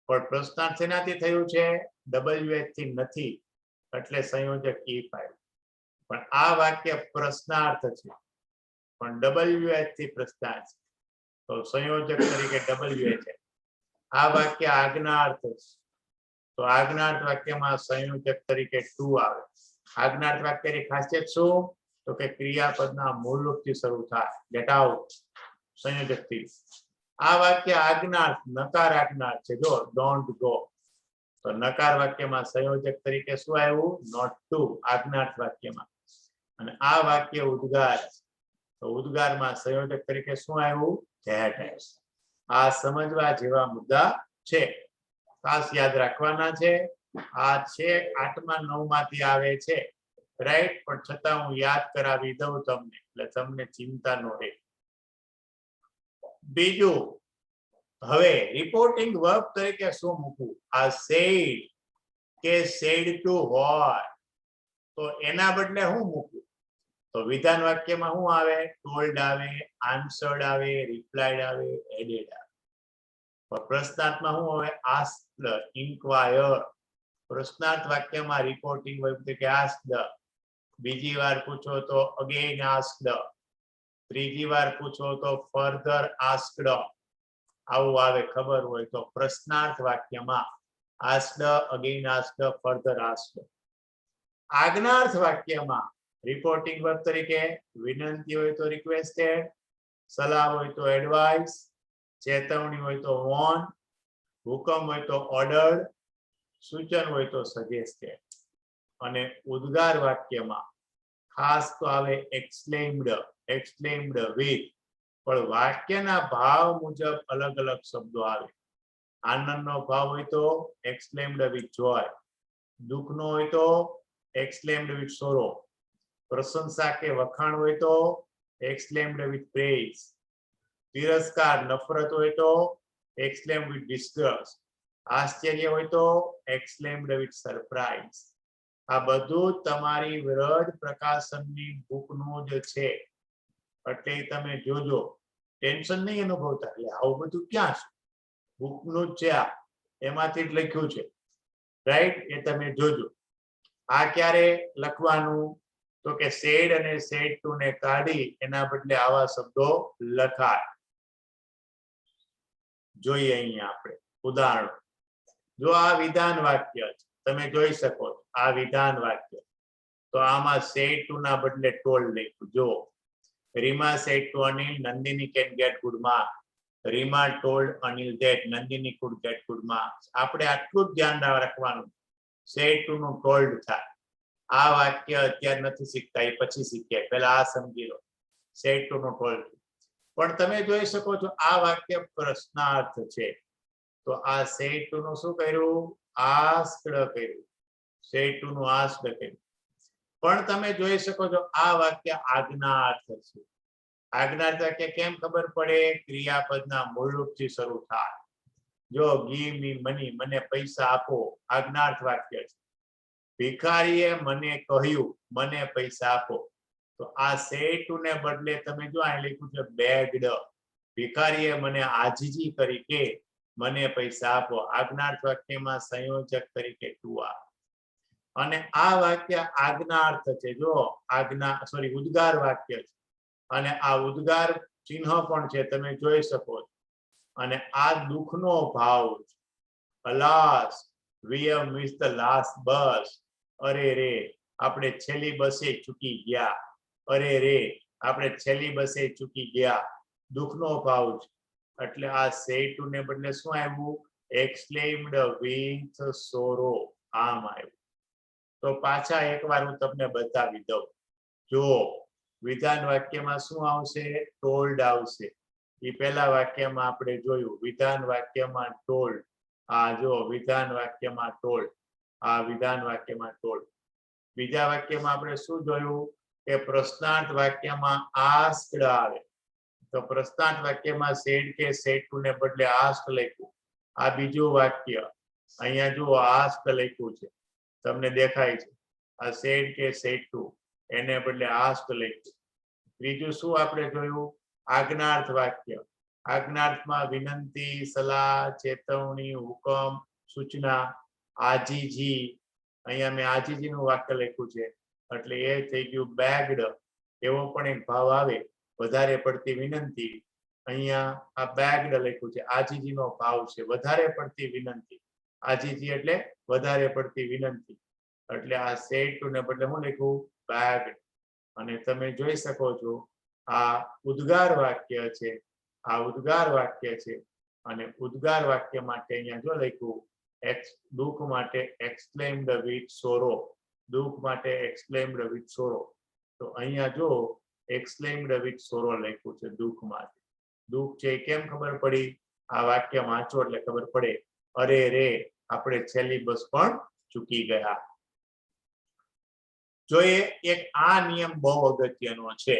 પણ પ્રશ્નાર્થ શેનાથી થયું છે? WH થી નથી, એટલે સંયોજક ઇફ આવ્યું. પણ આ વાક્ય પ્રશ્નાર્થ છે, પણ WH થી પ્રશ્નાર્થ છે, તો સંયોજક તરીકે WH છે. આ વાક્ય આજ્ઞાર્થ છે, તો આજ્ઞાર્થ વાક્યમાં સંયોજક તરીકે ટુ આવે. આજ્ઞાર્થ વાક્યની ખાસિયત શું? તો કે ક્રિયાપદના મૂળ રૂપથી શરૂ થાય. ગેટ આઉટ, સંયોજક થી. આ વાક્ય આજ્ઞાર્થ, નકાર આજ્ઞાર્થ છે. જો ડોન્ટ ગો, તો નકાર વાક્યમાં સંયોજક તરીકે શું આવ્યું? નોટ ટુ, આજ્ઞાર્થ વાક્યમાં. અને આ વાક્ય ઉદ્ગાર, તો ઉદ્ગારમાં સંયોજક તરીકે શું આવ્યું? ધેટ. આ સમજવા જેવા મુદ્દા છે, ખાસ યાદ રાખવાના છે. આ છે 8મા 9માંથી આવે છે, રાઈટ? પણ છતાં હું યાદ કરાવી દઉં તમને, એટલે તમને ચિંતા ન રહે. બીજું, હવે રિપોર્ટિંગ વર્બ તરીકે શું મૂકવું? આ સેડ કે સેડ ટુ હોય તો એના બદલે શું મૂકવું? તો વિધાન વાક્યમાં શું આવે? ટોલ્ડ આવે, આન્સર્ડ આવે, રિપ્લાઇડ આવે, એડેડ આવે. પ્રશ્નાર્થમાં શું આવે? Asked, inquire. પ્રશ્નાર્થ વાક્યમાં રિપોર્ટિંગ વર્બ તરીકે આસ્ક્ડ. બીજી વાર પૂછો તો અગેન આસ્ક્ડ. ત્રીજી વાર પૂછો તો ફર્ધર આસ્ક્ડ. આવું આવે ખબર હોય તો. પ્રશ્નાર્થ વાક્યમાં asked, again asked, further asked. આજ્ઞાર્થ વાક્યમાં રિપોર્ટિંગ વર્બ તરીકે વિનંતી હોય તો રિક્વેસ્ટેડ, સલાહ હોય તો એડવાઇસ, ચેતવણી હોય તો વોર્ન, હુકમ હોય તો ઓર્ડર્ડ, સૂચન હોય તો સજેસ્ટેડ. અને ઉદ્ગાર વાક્યમાં ખાસ તો આવે exclaimed with, પણ વાક્યના ભાવ મુજબ અલગ અલગ શબ્દો આવે. આનંદનો ભાવ હોય તો exclaimed with joy, દુઃખનો હોય તો exclaimed with sorrow, પ્રશંસા કે વખાણ હોય તો exclaimed with praise, તિરસ્કાર નફરત હોય તો exclaimed with disgust, આશ્ચર્ય હોય તો exclaimed with surprise. આ બધું તમારી વ્રજ પ્રકાશનની બુકનું જ છે, એટલે તમે જોજો, ટેન્શન નહીં અનુભવતા. એટલે આવું બધું ક્યાં છે? બુકનું જ છે, આ એમાંથી જ લખ્યું છે, રાઈટ? એ તમે જોજો. આ ક્યારે લખવાનું? તો કે સેડ અને સેડ ટુ ને કાઢી એના બદલે આવા શબ્દો લખાય. જોઈએ અહીંયા આપણે ઉદાહરણ. જો આ વિધાન વાક્ય છે, તમે જોઈ શકો છો આ વિધાન વાક્ય, તો આમાં સેડ ટુ ના બદલે ટોલ્ડ લખ્યું. જો Reema said to Anil Nandini can get good marks, Reema told Anil that Nandini could get good marks. આપણે આટલું જ ધ્યાન રાખવાનું, સેડ ટુ નું ટોલ્ડ થાય. આ વાક્ય અત્યારે નથી શીખતા, એ પછી શીખ્યા, પહેલા આ સમજી લો, સેડ ટુ નું ટોલ્ડ. પણ તમે જોઈ શકો છો આ વાક્ય પ્રશ્નાર્થ છે, તો આ સેડ ટુ નું શું કર્યું? આસ્ક્ડ કર્યું. સેડ ટુ નું આસ્ક્ડ કર્યું. પણ તમે જોઈ શકો છો આ વાક્ય આજ્ઞાર્થ છે. આજ્ઞાર્થ વાક્ય કેમ ખબર પડે? ક્રિયાપદના મૂળરૂપથી શરૂ થાય. જો ગીવ મી મની, મને પૈસા આપો, આજ્ઞાર્થ વાક્ય છે. ભિખારીએ મને કહ્યું મને પૈસા આપો, તો આ સેડ ટુ ને બદલે તમે જો અહીં લખ્યું છે બેગ્ડ. ભિખારીએ મને આજીજી કરી કે મને પૈસા આપો. આજ્ઞાર્થ વાક્યમાં સંયોજક તરીકે ટુ આવે. અને આ વાક્ય આજ્ઞાર્થ છે. જો ઉદ્ગાર વાક્ય છે, અને આ ઉદ્ગાર ચિહ્ન પણ છે, તમે જોઈ શકો છો. અને આ દુઃખનો ભાવ છે. અલાસ, we have missed the last bus. અરે રે, આપણે છેલ્લી બસે ચૂકી ગયા. અરે રે, આપણે છેલ્લી બસે ચૂકી ગયા. દુઃખનો ભાવ છે. એટલે આ સેડ ટુ ને બદલે શું આવ્યું? exclaimed with sorrow. આમ આવ્યું. તો પાછા એકવાર હું તમને બતાવી દઉં. જો વિધાન વાક્યમાં શું આવશે? ટોલ્ડ આવશે. એ પહેલા વાક્યમાં આપણે જોયું, વિધાન વાક્યમાં ટોલ્ડ. આ જો વિધાન વાક્યમાં ટોલ્ડ, આ વિધાન વાક્યમાં ટોલ્ડ. બીજા વાક્યમાં આપણે શું જોયું? કે પ્રશ્નાર્થ વાક્યમાં આસ્ક્ડ આવે. તો પ્રશ્નાર્થ વાક્યમાં સેડ કે સેડ ટુ ને બદલે આસ્ક્ડ લખ્યું. આ બીજું વાક્ય, અહીંયા જુઓ આસ્ક્ડ લખ્યું છે, તમને દેખાય છે. આ સેડ કે સેડ ટુ, એને બદલે આસ્ક્ડ લખ્યું. ત્રીજું શું આપણે જોયું? આજ્ઞાર્થ વાક્ય. આજ્ઞાર્થમાં વિનંતી, સલાહ, ચેતવણી, હુકમ, સૂચના, આજીજી. અહીંયા મેં આજીજી નું વાક્ય લખ્યું છે, એટલે એ થઈ ગયું બેગ્ડ. એવો પણ એક ભાવ આવે, વધારે પડતી વિનંતી. અહીંયા આ બેગ્ડ લખ્યું છે, આજીજી નો ભાવ છે, વધારે પડતી વિનંતી. આજીજી એટલે વધારે પડતી વિનંતી. એટલે આ સેડ ટુ ને બદલે હું લખ્યું? બેગ્ડ. અને તમે જોઈ શકો છો આ ઉદ્ગાર વાક્ય છે, આ ઉદ્ગાર વાક્ય છે. અને ઉદ્ગાર વાક્ય માટે અહીંયા જો લખ્યું દુઃખ માટે exclaimed with sorrow, દુઃખ માટે exclaimed with sorrow. તો અહીંયા જો exclaimed with sorrow લખ્યું છે દુઃખ માટે. દુઃખ છે કેમ ખબર પડી? આ વાક્ય વાંચો એટલે ખબર પડે. અરે રે, આપણે છેલ્લી બસ પણ ચૂકી ગયા. જોઈએ એક આ નિયમ બહુ અગત્યનો છે.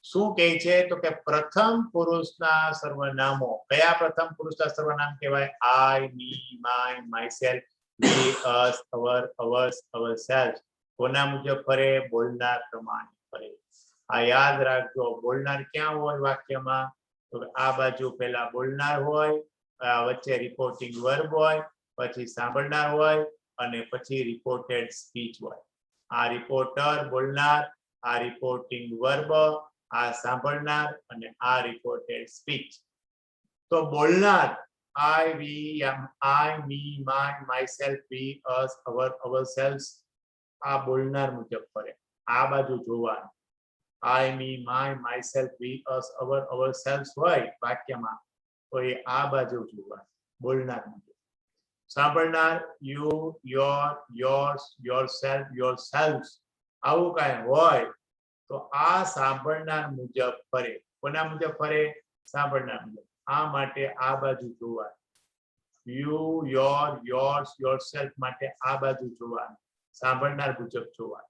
શું કહે છે? તો કે પ્રથમ પુરુષના સર્વનામો. કયા પ્રથમ પુરુષના સર્વનામ કહેવાય? I, me, my, myself, we, us, our, ours, ourself. કોના મુજબ ફરે? બોલનાર પ્રમાણે ફરે. આ યાદ રાખજો. બોલનાર ક્યાં હોય વાક્યમાં? તો આ બાજુ પહેલા બોલનાર હોય, વચ્ચે રિપોર્ટિંગ વર્બ હોય, પછી સાંભળનાર હોય, અને પછી રિપોર્ટેડ સ્પીચ હોય. આ રિપોર્ટર બોલનાર, આ રિપોર્ટિંગ વર્બ, આ સાંભળનાર, અને આ રિપોર્ટેડ સ્પીચ. તો બોલનાર આઈ, વી, આઈ, me, my, myself, we, us, અવર, અવરસેલ્વ્સ. આ બોલનાર મુજબ ફરે. આ બાજુ જોવાનું. આઈ, me, my, myself, we, us, અવર, અવરસેલ્વ્સ હોય વાક્યમાં, તો એ આ બાજુ જોવાનું, બોલનાર મુજબ. સાંભળનાર યુ, યોર, યોર્સ, યોરસેલ્ફ, યોરસેલ્વ્સ. આવું કાંઈ હોય તો આ સાંભળનાર મુજબ ફરે. કોના મુજબ ફરે? સાંભળનાર મુજબ. આ માટે આ બાજુ જોવાનું. યુ, યોર, યોર્સ, યોરસેલ્ફ માટે આ બાજુ જોવાનું. સાંભળનાર મુજબ જોવાનું.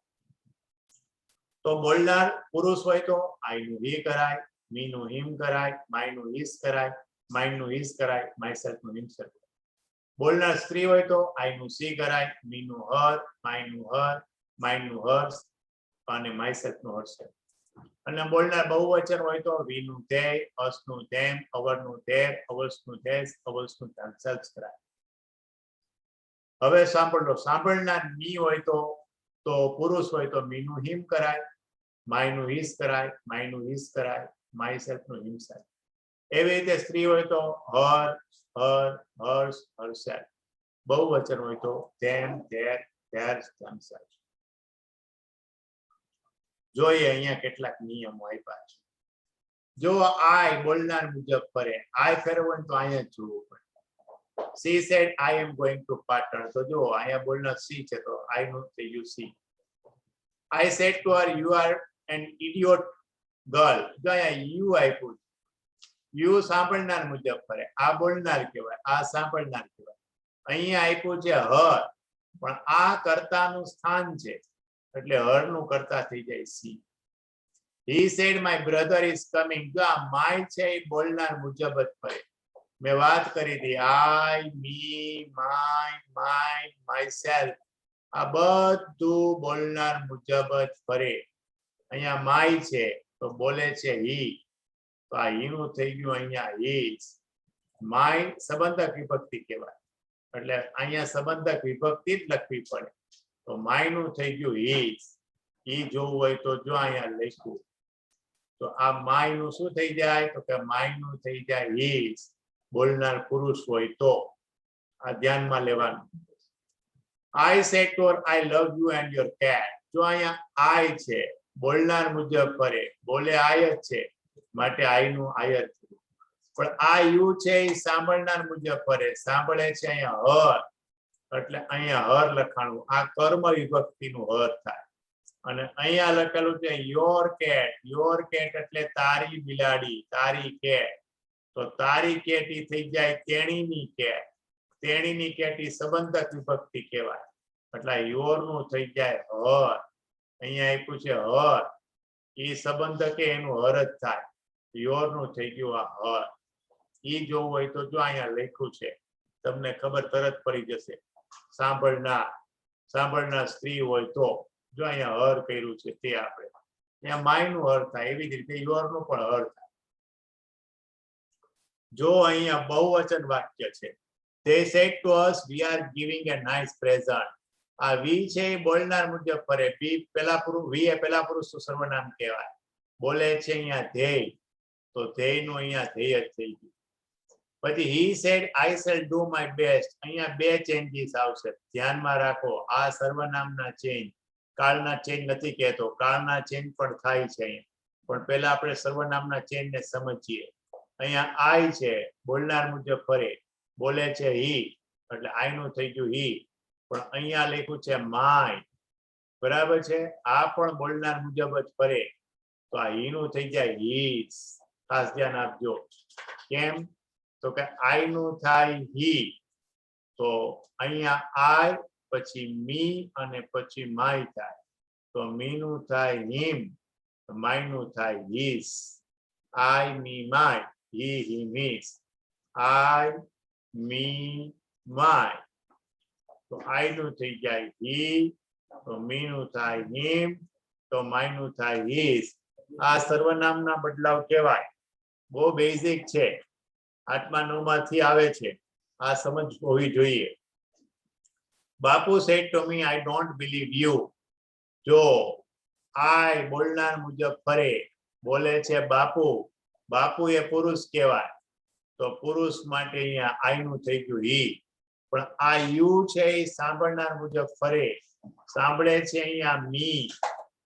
તો બોલનાર પુરુષ હોય તો આઈ નું હી કરાય, મી નું હિમ કરાય, માય નું હિસ કરાય, માઇન નું હિસ કરાય, માયસેલ્ફ નું હિમસેલ્ફ. બોલનાર સ્ત્રી હોય તો આઈ નું સી કરાય, મી નું હર, માય નું હર, માઇન નું હર્સ અને માયસેલ્ફ નું હરસેલ્ફ. અને બોલનાર બહુવચન હોય તો વી નું તે, અસ નું ધેમ, અવર નું ધેર, અવર્સ નું ધેસ, અવર્સ નું ધેમસેલ્વ્સ કરાય. હવે સાંભળો, સાંભળનાર મી હોય તો પુરુષ હોય તો મી નું હિમ કરાય, માય નું હિસ કરાય, માય નું હિસ કરાય, માયસેલ્ફ નું હિમસેલ્ફ. એવી રીતે સ્ત્રી હોય તો હર, હર, હર્સ, હરસેલ્ફ. બહુવચન હોય તો ધેમ, ધેર, ધેર્સ, ધેમસેલ્ફ. જોઈએ અહીંયા કેટલાક નિયમો આપ્યા છે. જો આઈ બોલનાર મુજબ ફરે, આઈ ફેરવો તો અહીંયા જોવું પડે. She said I am going to Patan. તો જો અહીંયા બોલનાર સી છે તો આઈ નું થઈ ગયું C. I said to her you are an idiot girl. જો અહીંયા યુ આપ્યું. યુ સાંભળનાર મુજબ ફરે. આ બોલનાર કહેવાય, આ સાંભળનાર કહેવાય. અહીંયા આપ્યું છે હર, પણ આ કર્તાનું સ્થાન છે એટલે હર નું કર્તા થઈ જાય C. He said my brother is coming. જો આ માય છે એ બોલનાર મુજબ જ ફરે. મેં વાત કરી હતી આઈ, મી, માય, માઇન, માયસેલ્ફ. આ બધું બોલનાર મુજબ જ ફરે. અહીંયા માય છે તો બોલે છે હી, તો આ હી નું થઈ ગયું અહીંયા હીઝ. માય સંબંધક વિભક્તિ કહેવાય એટલે અહીંયા સંબંધક વિભક્તિ જ લખવી પડે. તો માય નું થઈ ગયું હીઝ. ઈ જોવું હોય તો જો અહીંયા લખ્યું તો આ માય નું શું થઈ જાય તો કે માય નું થઈ જાય હીઝ. બોલનાર પુરુષ હોય તો આ ધ્યાનમાં લેવાનું. I said to her I love you and your cat. જો અહીંયા I છે બોલનાર મુજબ ફરે, બોલે I જ છે માટે I નું I જ થયું. પણ આ યુ છે એ સાંભળનાર મુજબ ફરે, સાંભળે છે અહીંયા હર એટલે અહીંયા હર લખાણું. આ કર્મ વિભક્તિ નું હર થાય. અને અહીંયા લખેલું છે યોર કેટ. યોર કેટ એટલે તારી બિલાડી, તારી કેટ. તો તારી કેટ ઈ થઈ જાય તેણીની કેટ. તેણીની કેટ ઈ સંબંધક વિભક્તિ કહેવાય એટલે યોર નું થઈ જાય હર. અહીંયા આપ્યું છે હર, ઈ સંબંધકે એનું હર જ થાય. યોર નું થઈ ગયું આ હર. ઈ જોવું હોય તો જો અહીંયા લખ્યું છે તમને ખબર તરત પડી જશે. સાંભળનાર સ્ત્રી હોય તો જો અહીંયા હર કર્યું છે તે આપણે અહીંયા માય નું હર થાય. એવી જ રીતે યોર નું પણ હર થાય. જો અહીંયા બહુવચન વાક્ય છે they said to us we are giving a nice present. આ વી છે એ બોલનાર મુજબ ફરે. બી પેલા પુરુષ, વી એ પેલા પુરુષ સર્વનામ કહેવાય. બોલે છે અહીંયા ધ્યેય તો ધ્યેય નું અહીંયા ધ્યેય જ થઈ ગયું. પછી he said I shall do my best. અહીંયા બે ચેન્જીસ આવશે, ધ્યાનમાં રાખો. આ સર્વનામના ચેન્જ, કાળના ચેન્જ નથી કહેતો, કાળના ચેન્જ પણ થાય છે અહીંયા. પણ પહેલા આપણે સર્વનામના ચેન્જ ને સમજીએ. અહીંયા આઈ છે બોલનાર મુજબ ફરે, બોલે છે હી એટલે આઈ નું થઈ ગયું હી. પણ અહીંયા લખ્યું છે માય, બરાબર છે. આ પણ બોલનાર મુજબ જ ફરે તો આ હી નું થઈ જાય હીઝ. ખાસ ધ્યાન આપજો. કેમ તો કે આઈ નું થાય હી તો અહીંયા આઈ પછી મી અને પછી માય થાય તો મી નું થાય હિમ, માય નું થાય his. I, me, my, he, him, his. I, me, my. તો I નું થઈ જાય he, તો me નું થાય him, તો my નું થાય his. આ સર્વનામના બદલાવ કહેવાય. બહુ બેઝિક છે, 8મા 9માંથી આવે છે. આ સમજ હોવી જોઈએ. બાપુ said to me I don't believe you. જો I બોલનાર મુજબ ફરે, બોલે છે બાપુ. બાપુ એ પુરુષ કહેવાય તો પુરુષ માટે અહીંયા આઈ નું થઈ ગયું હી. પણ આ યુ છે એ સાંભળનાર મુજબ ફરે, સાંભળે છે અહીંયા મી.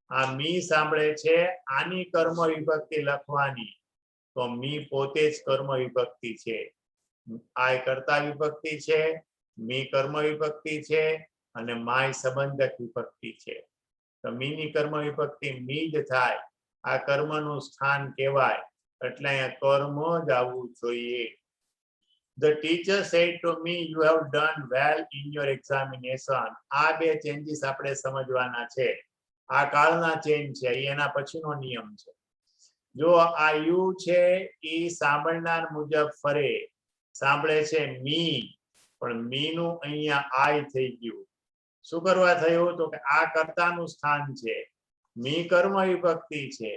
આ મી સાંભળે છે, આની કર્મ વિભક્તિ લખવાની તો મી પોતે જ કર્મ વિભક્તિ છે. આ કર્તા વિભક્તિ છે, મી કર્મ વિભક્તિ છે અને માય સંબંધક વિભક્તિ છે. તો મીની કર્મ વિભક્તિ મી જ થાય. આ કર્મનું સ્થાન કહેવાય એટલે અહીંયા કર્મ જ આવવું જોઈએ. The teacher said to me, you have done well in your examination. આ બે ચેન્જીસ આપણે સમજવાના છે. આ કાળના ચેન્જ છે, એના પછીનો નિયમ છે. જો આ યુ છે એ સાંભળનાર મુજબ ફરે, સાંભળે છે મી, પણ મી નું અહીંયા આઈ થઈ ગયું. શું કરવા થયું? તો કે આ કર્તાનું સ્થાન છે, મી કર્મ વિભક્તિ છે,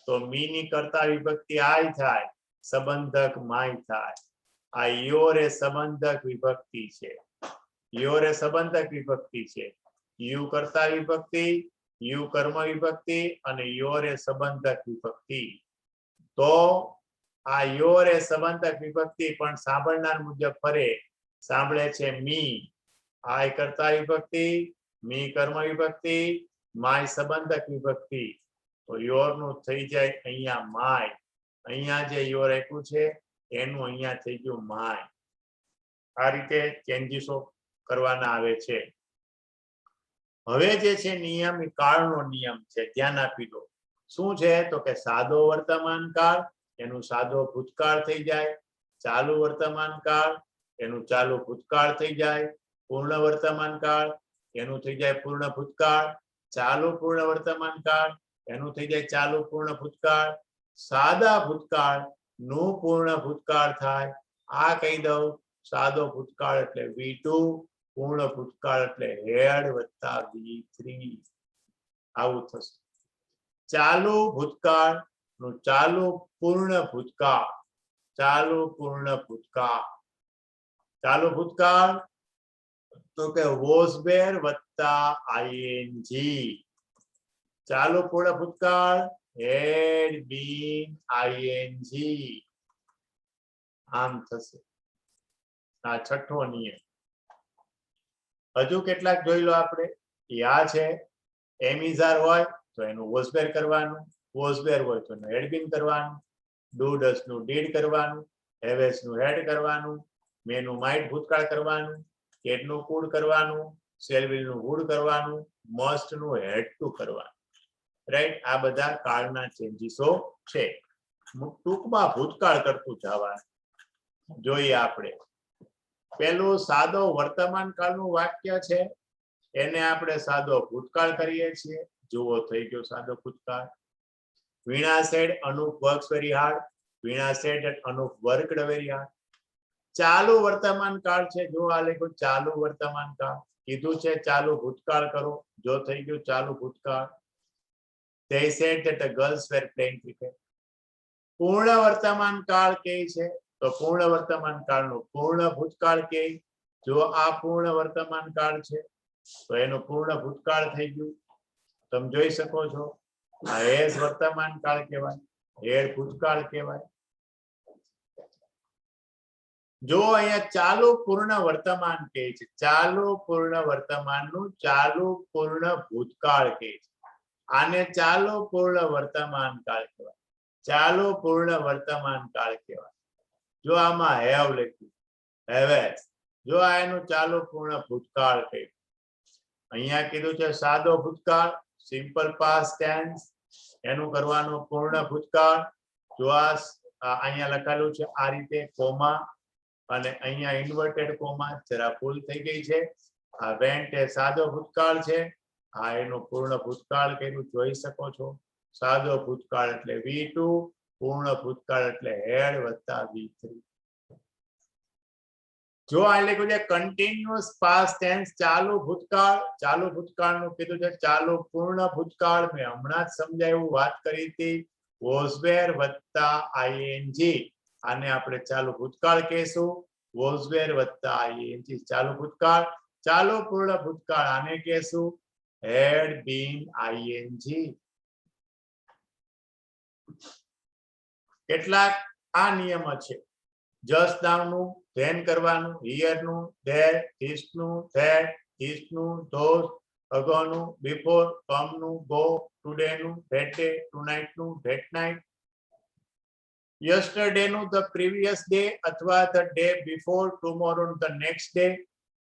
તો મી ની કર્તા વિભક્તિ આઈ થાય, સંબંધક માય થાય. આ યોર એ સંબંધક વિભક્તિ છે, યોર એ સંબંધક વિભક્તિ છે. યુ કર્તા વિભક્તિ, યુ કર્મ વિભક્તિ અને યોર એ સંબંધક વિભક્તિ. તો આ યોર એ સંબંધક વિભક્તિ પણ સાંભળનાર મુજબ ફરે, સાંભળે છે મી, આય કર્તા વિભક્તિ, મી કર્મ વિભક્તિ, માય સંબંધક વિભક્તિ. તો યોર નું થઈ જાય અહીંયા માય. અહીંયા જે યોર આપ્યું છે એનું અહીંયા થઈ ગયું માય. આ રીતે ચેન્જીસો કરવાના આવે છે. હવે જે છે નિયમ એ કાળનો નિયમ છે, ધ્યાન આપી દો. શું છે? તો કે સાદો વર્તમાન કાળ એનું સાદો ભૂતકાળ થઈ જાય, ચાલુ વર્તમાન કાળ એનું ચાલુ ભૂતકાળ થઈ જાય, પૂર્ણ વર્તમાન કાળ એનું થઈ જાય પૂર્ણ ભૂતકાળ, ચાલુ પૂર્ણ વર્તમાન કાળ એનું થઈ જાય ચાલુ પૂર્ણ ભૂતકાળ, સાદા ભૂતકાળ નું પૂર્ણ ભૂતકાળ થાય. આ કહી દઉં, સાદો ભૂતકાળ એટલે V2, પૂર્ણ ભૂતકાળ એટલે હેડ વત્તા V3. આવું થશે. ચાલુ ભૂતકાળ નું ચાલુ પૂર્ણ ભૂતકાળ, ચાલુ પૂર્ણ ભૂતકાળ, ચાલુ ભૂતકાળ તો કે વોઝ બેર વત્તા ING. ચાલુ પૂર્ણ ભૂતકાળ હેડ બીન ING. આમ થશે. આ છઠ્ઠો નિયમ. હજુ કેટલાક જોઈ લો આપણે. આ છે એમિઝાર હોય તો એનું વોઝબેર કરવાનું, વોઝબેર હોય તો એનું હેડબીન કરવાનું, ડુ ડસ નું ડીડ કરવાનું, હેવેસ નું હેડ કરવાનું, મેનું માઇટ ભૂતકાળ કરવાનું, કેડ નું કુડ કરવાનું, સેલવિલ નું વુડ કરવાનું, મસ્ટ નું હેડ ટુ કરવાનું. રાઈટ? આ બધા કાળના ચેન્જીસો છે. ટૂંકમાં ભૂતકાળ કરતું જવાનું. જોઈએ આપણે. પેલું સાદો વર્તમાન કાળનું વાક્ય છે, એને આપણે સાદો ભૂતકાળ કરીએ છીએ. જુઓ થઈ ગયો સાદો ભૂતકાળ. વીણા said Anup works very hard. Veena said that Anup worked very hard. ચાલુ વર્તમાન કાળ છે. જો આ લખ્યું ચાલુ વર્તમાન કાળ, કીધું છે ચાલુ ભૂતકાળ કરો. જો થઈ ગયું ચાલુ ભૂતકાળ. They said that the girls were playing cricket. પૂર્ણ વર્તમાન કાળ કે છે તો પૂર્ણ વર્તમાન કાળનું પૂર્ણ ભૂતકાળ કે. જો આ પૂર્ણ વર્તમાન કાળ છે તો એનું પૂર્ણ ભૂતકાળ થઈ ગયું. તમે જોઈ શકો છો. આ હેઝ વર્તમાન કાળ કહેવાય, હેડ ભૂતકાળ કહેવાય. જો અહીંયા ચાલુ પૂર્ણ વર્તમાન કહે છે, ચાલુ પૂર્ણ વર્તમાનનું ચાલુ પૂર્ણ ભૂતકાળ કહે છે. આને ચાલુ પૂર્ણ વર્તમાન કાળ કહેવાય, ચાલુ પૂર્ણ વર્તમાન કાળ કહેવાય. જો આમાં હેવ લખ્યું, હેવેસ, જો આ એનું ચાલુ પૂર્ણ ભૂતકાળ કહ્યું. અહીંયા કીધું છે સાદો ભૂતકાળ, સિમ્પલ પાસ્ટ ટેન્સ, એનું કરવાનું પૂર્ણ ભૂતકાળ. જો આ અહીંયા લખાયેલું છે આ રીતે કોમા અને અહીંયા ઇન્વર્ટેડ કોમા, જરા ભૂલ થઈ ગઈ છે. આ વેન્ટ એ સાદો ભૂતકાળ છે, આ એનું પૂર્ણ ભૂતકાળ કર્યું, જોઈ શકો છો. સાદો ભૂતકાળ એટલે V2, પૂર્ણ ભૂતકાળ એટલે હેડ વત્તા V3. જો આ લખ્યું છે કન્ટિન્યુઅસ પાસ્ટ ટેન્સ, ચાલુ ભૂતકાળ, ચાલુ ભૂતકાળનું કીધું છે ચાલુ પૂર્ણ ભૂતકાળ. મેં હમણાં જ સમજાવ્યું, વાત કરી હતી. વોઝ વેર વત્તા ING, આને આપણે ચાલુ ભૂતકાળ કહેશું. વોઝ વેર વત્તા ING ચાલુ ભૂતકાળ. ચાલુ પૂર્ણ ભૂતકાળ આને કહેશું હેડ બીન ING. કેટલાક આ નિયમો છે. જસ્ટ નાઉનું ધ્યાન કરવાનું, હિયર નું, ધેર, ધીસ નું, ધેટ, ધીસ નું, ધોઝ, અગોનું, બિફોર, કમ નું, ગો, ટુડે નું, ધેટ ડે, ટુનાઇટ નું, ધેટ નાઇટ. યસ્ટરડે નું ધ પ્રીવિયસ ડે અથવા ધ ડે બિફોર, ટુમોરો નું the next day.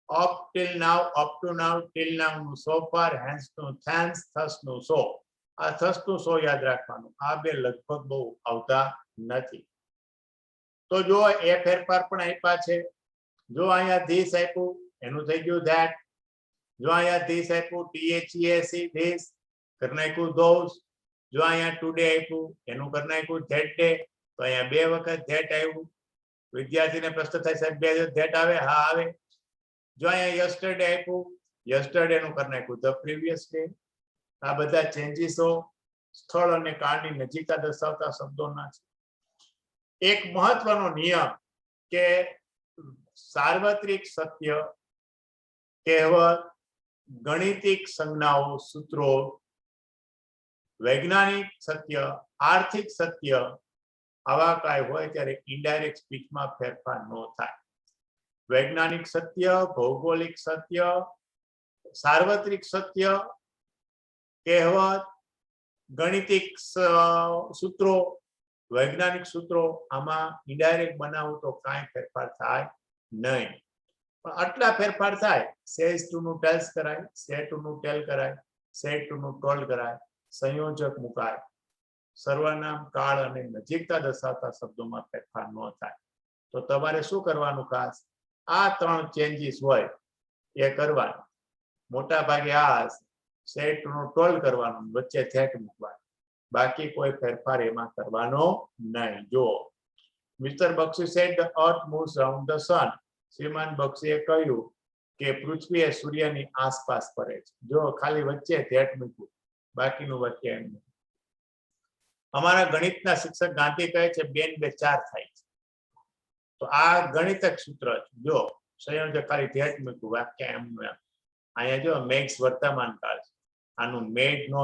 up till now, up to now, till now નું so far, hence નું thence, thus નું so. આ thus નું so યાદ રાખવાનું. આ બે લગભગ બહુ આવતા નથી. તો જો એ ફેરફાર પણ આપ્યા છે. જો અહીંયા this આપ્યું એનું થઈ ગયું that. જો અહીંયા this આપ્યું THESE this કરી નાખ્યું those. જો અહીંયા today આપ્યું એનું કરી નાખ્યું that day. તો અહીંયા બે વખત that આવ્યું. વિદ્યાર્થીને પ્રશ્ન થાય સાહેબ બે that આવે? હા આવે. જો અહીંયા yesterday આપ્યું yesterday નું કરી નાખ્યું the previous day. આ બધા ચેન્જીસો સ્થળ અને કાળની નજીકતા દર્શાવતા શબ્દોના છે. એક મહત્વનો નિયમ કે સાર્વત્રિક સત્ય, કહેવત, ગણિતિક સંજ્ઞાઓ, સૂત્રો, વૈજ્ઞાનિક સત્ય, આર્થિક સત્ય આવા કાંઈ હોય ત્યારે ઇનડાયરેક્ટ સ્પીચમાં ફેરફાર ન થાય. વૈજ્ઞાનિક સત્ય, ભૌગોલિક સત્ય, સાર્વત્રિક સત્ય, કહેવત, ગણિતિક સૂત્રો, વૈજ્ઞાનિક સૂત્રો આમાં ઇનડાયરેક્ટ બનાવું તો કાંઈ ફેરફાર થાય નહીં. પણ આટલા ફેરફાર થાય. સેઝ ટુ નું ટેલ્સ કરાય, સે ટુ નું ટેલ કરાય, સેડ ટુ નું ટોલ્ડ કરાય, સંયોજક મુકાય. સર્વનામ, કાળ અને નજીકતા દર્શાવતા શબ્દોમાં ફેરફાર ન થાય. તો તમારે શું કરવાનું? ખાસ આ ત્રણ ચેન્જીસ હોય એ કરવાનું. મોટા ભાગે આ સેટ ટુ નું ટોલ્ડ કરવાનું, વચ્ચે થેટ મૂકવાનું. બાકી કોઈ ફેરફાર એમાં કરવાનો નહીં. જો mister Bakshi said the earth moves round the sun. શ્રીમાન બક્ષીએ કહ્યું કે પૃથ્વી એ સૂર્યની આસપાસ ફરે છે. જો ખાલી વચ્ચે થેટ મૂક્યું, બાકીનું વચ્ચે એમ. અમારા ગણિતના શિક્ષક ગાંધી કહે છે 2 ને 2 4 થાય છે. તો આ ગણિતક સૂત્ર છે. જો સંયોજક ખાલી થેટ મૂક્યું, વાક્ય એમનું એમ. અહીંયા જો મેક્સ વર્તમાન કાળ છે. આનું મેડ નો,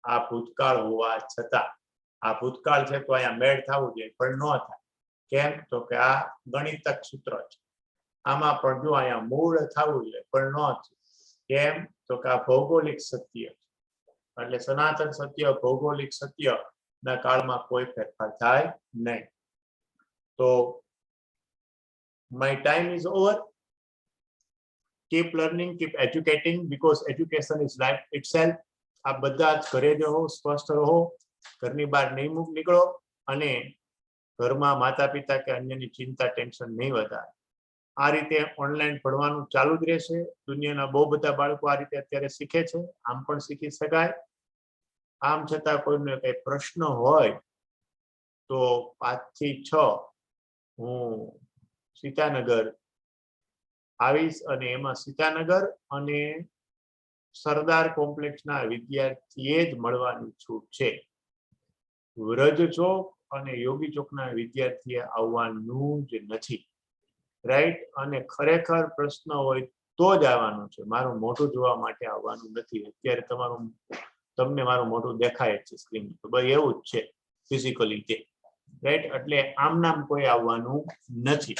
આ ભૂતકાળ હોવા છતાં. આ ભૂતકાળ છે તો અહીંયા મેડ થવું જોઈએ, પણ ન થાય. કેમ? તો કે આ ગણિતક સૂત્ર છે. આમાં પણ જો અહીંયા મૂળ થવું જોઈએ, પણ ન થયું. કેમ? તો કે આ ભૌગોલિક સત્ય છે. એટલે સનાતન સત્ય, ભૌગોલિક સત્ય ના કાળમાં કોઈ ફેરફાર થાય નહીં. તો my time is over. Keep learning, keep educating, because education is life itself. આ બધા જ ઘરે જ રહો, સ્વસ્થ રહો, ઘરની બહાર નહીં નીકળો અને ઘરમાં માતા પિતા કે અન્યની ચિંતા, ટેન્શન નહીં વધારે. આ રીતે ઓનલાઈન ભણવાનું ચાલુ જ રહેશે. દુનિયાના બહુ બધા બાળકો આ રીતે અત્યારે શીખે છે. આમ પણ શીખી શકાય. આમ છતાં કોઈને કઈ પ્રશ્ન હોય તો 5 થી 6 હું સીતાનગર આવીશ અને એમાં સીતાનગર અને સરદાર કોમ્પ્લેક્સના વિદ્યાર્થીએ જ મળવાની છૂટ છે. વ્રજ ચોક અને યોગી ચોકના વિદ્યાર્થીએ આવવાનું જ નથી. રાઈટ? અને ખરેખર પ્રશ્ન હોય તો જ આવવાનું છે. મારું મોઢું જોવા માટે આવવાનું નથી. અત્યારે તમને મારું મોઢું દેખાય છે સ્ક્રીન પર, બસ એવું જ છે ફિઝિકલી તે. રાઈટ? એટલે આમ નામ કોઈ આવવાનું નથી.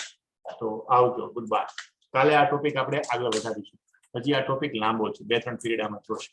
તો આવજો. Good bye. કાલે આ ટોપિક આપણે આગળ વધારીશું. હજી આ ટોપિક લાંબો છે, 2-3 પીરિયડ આમાં જોશે.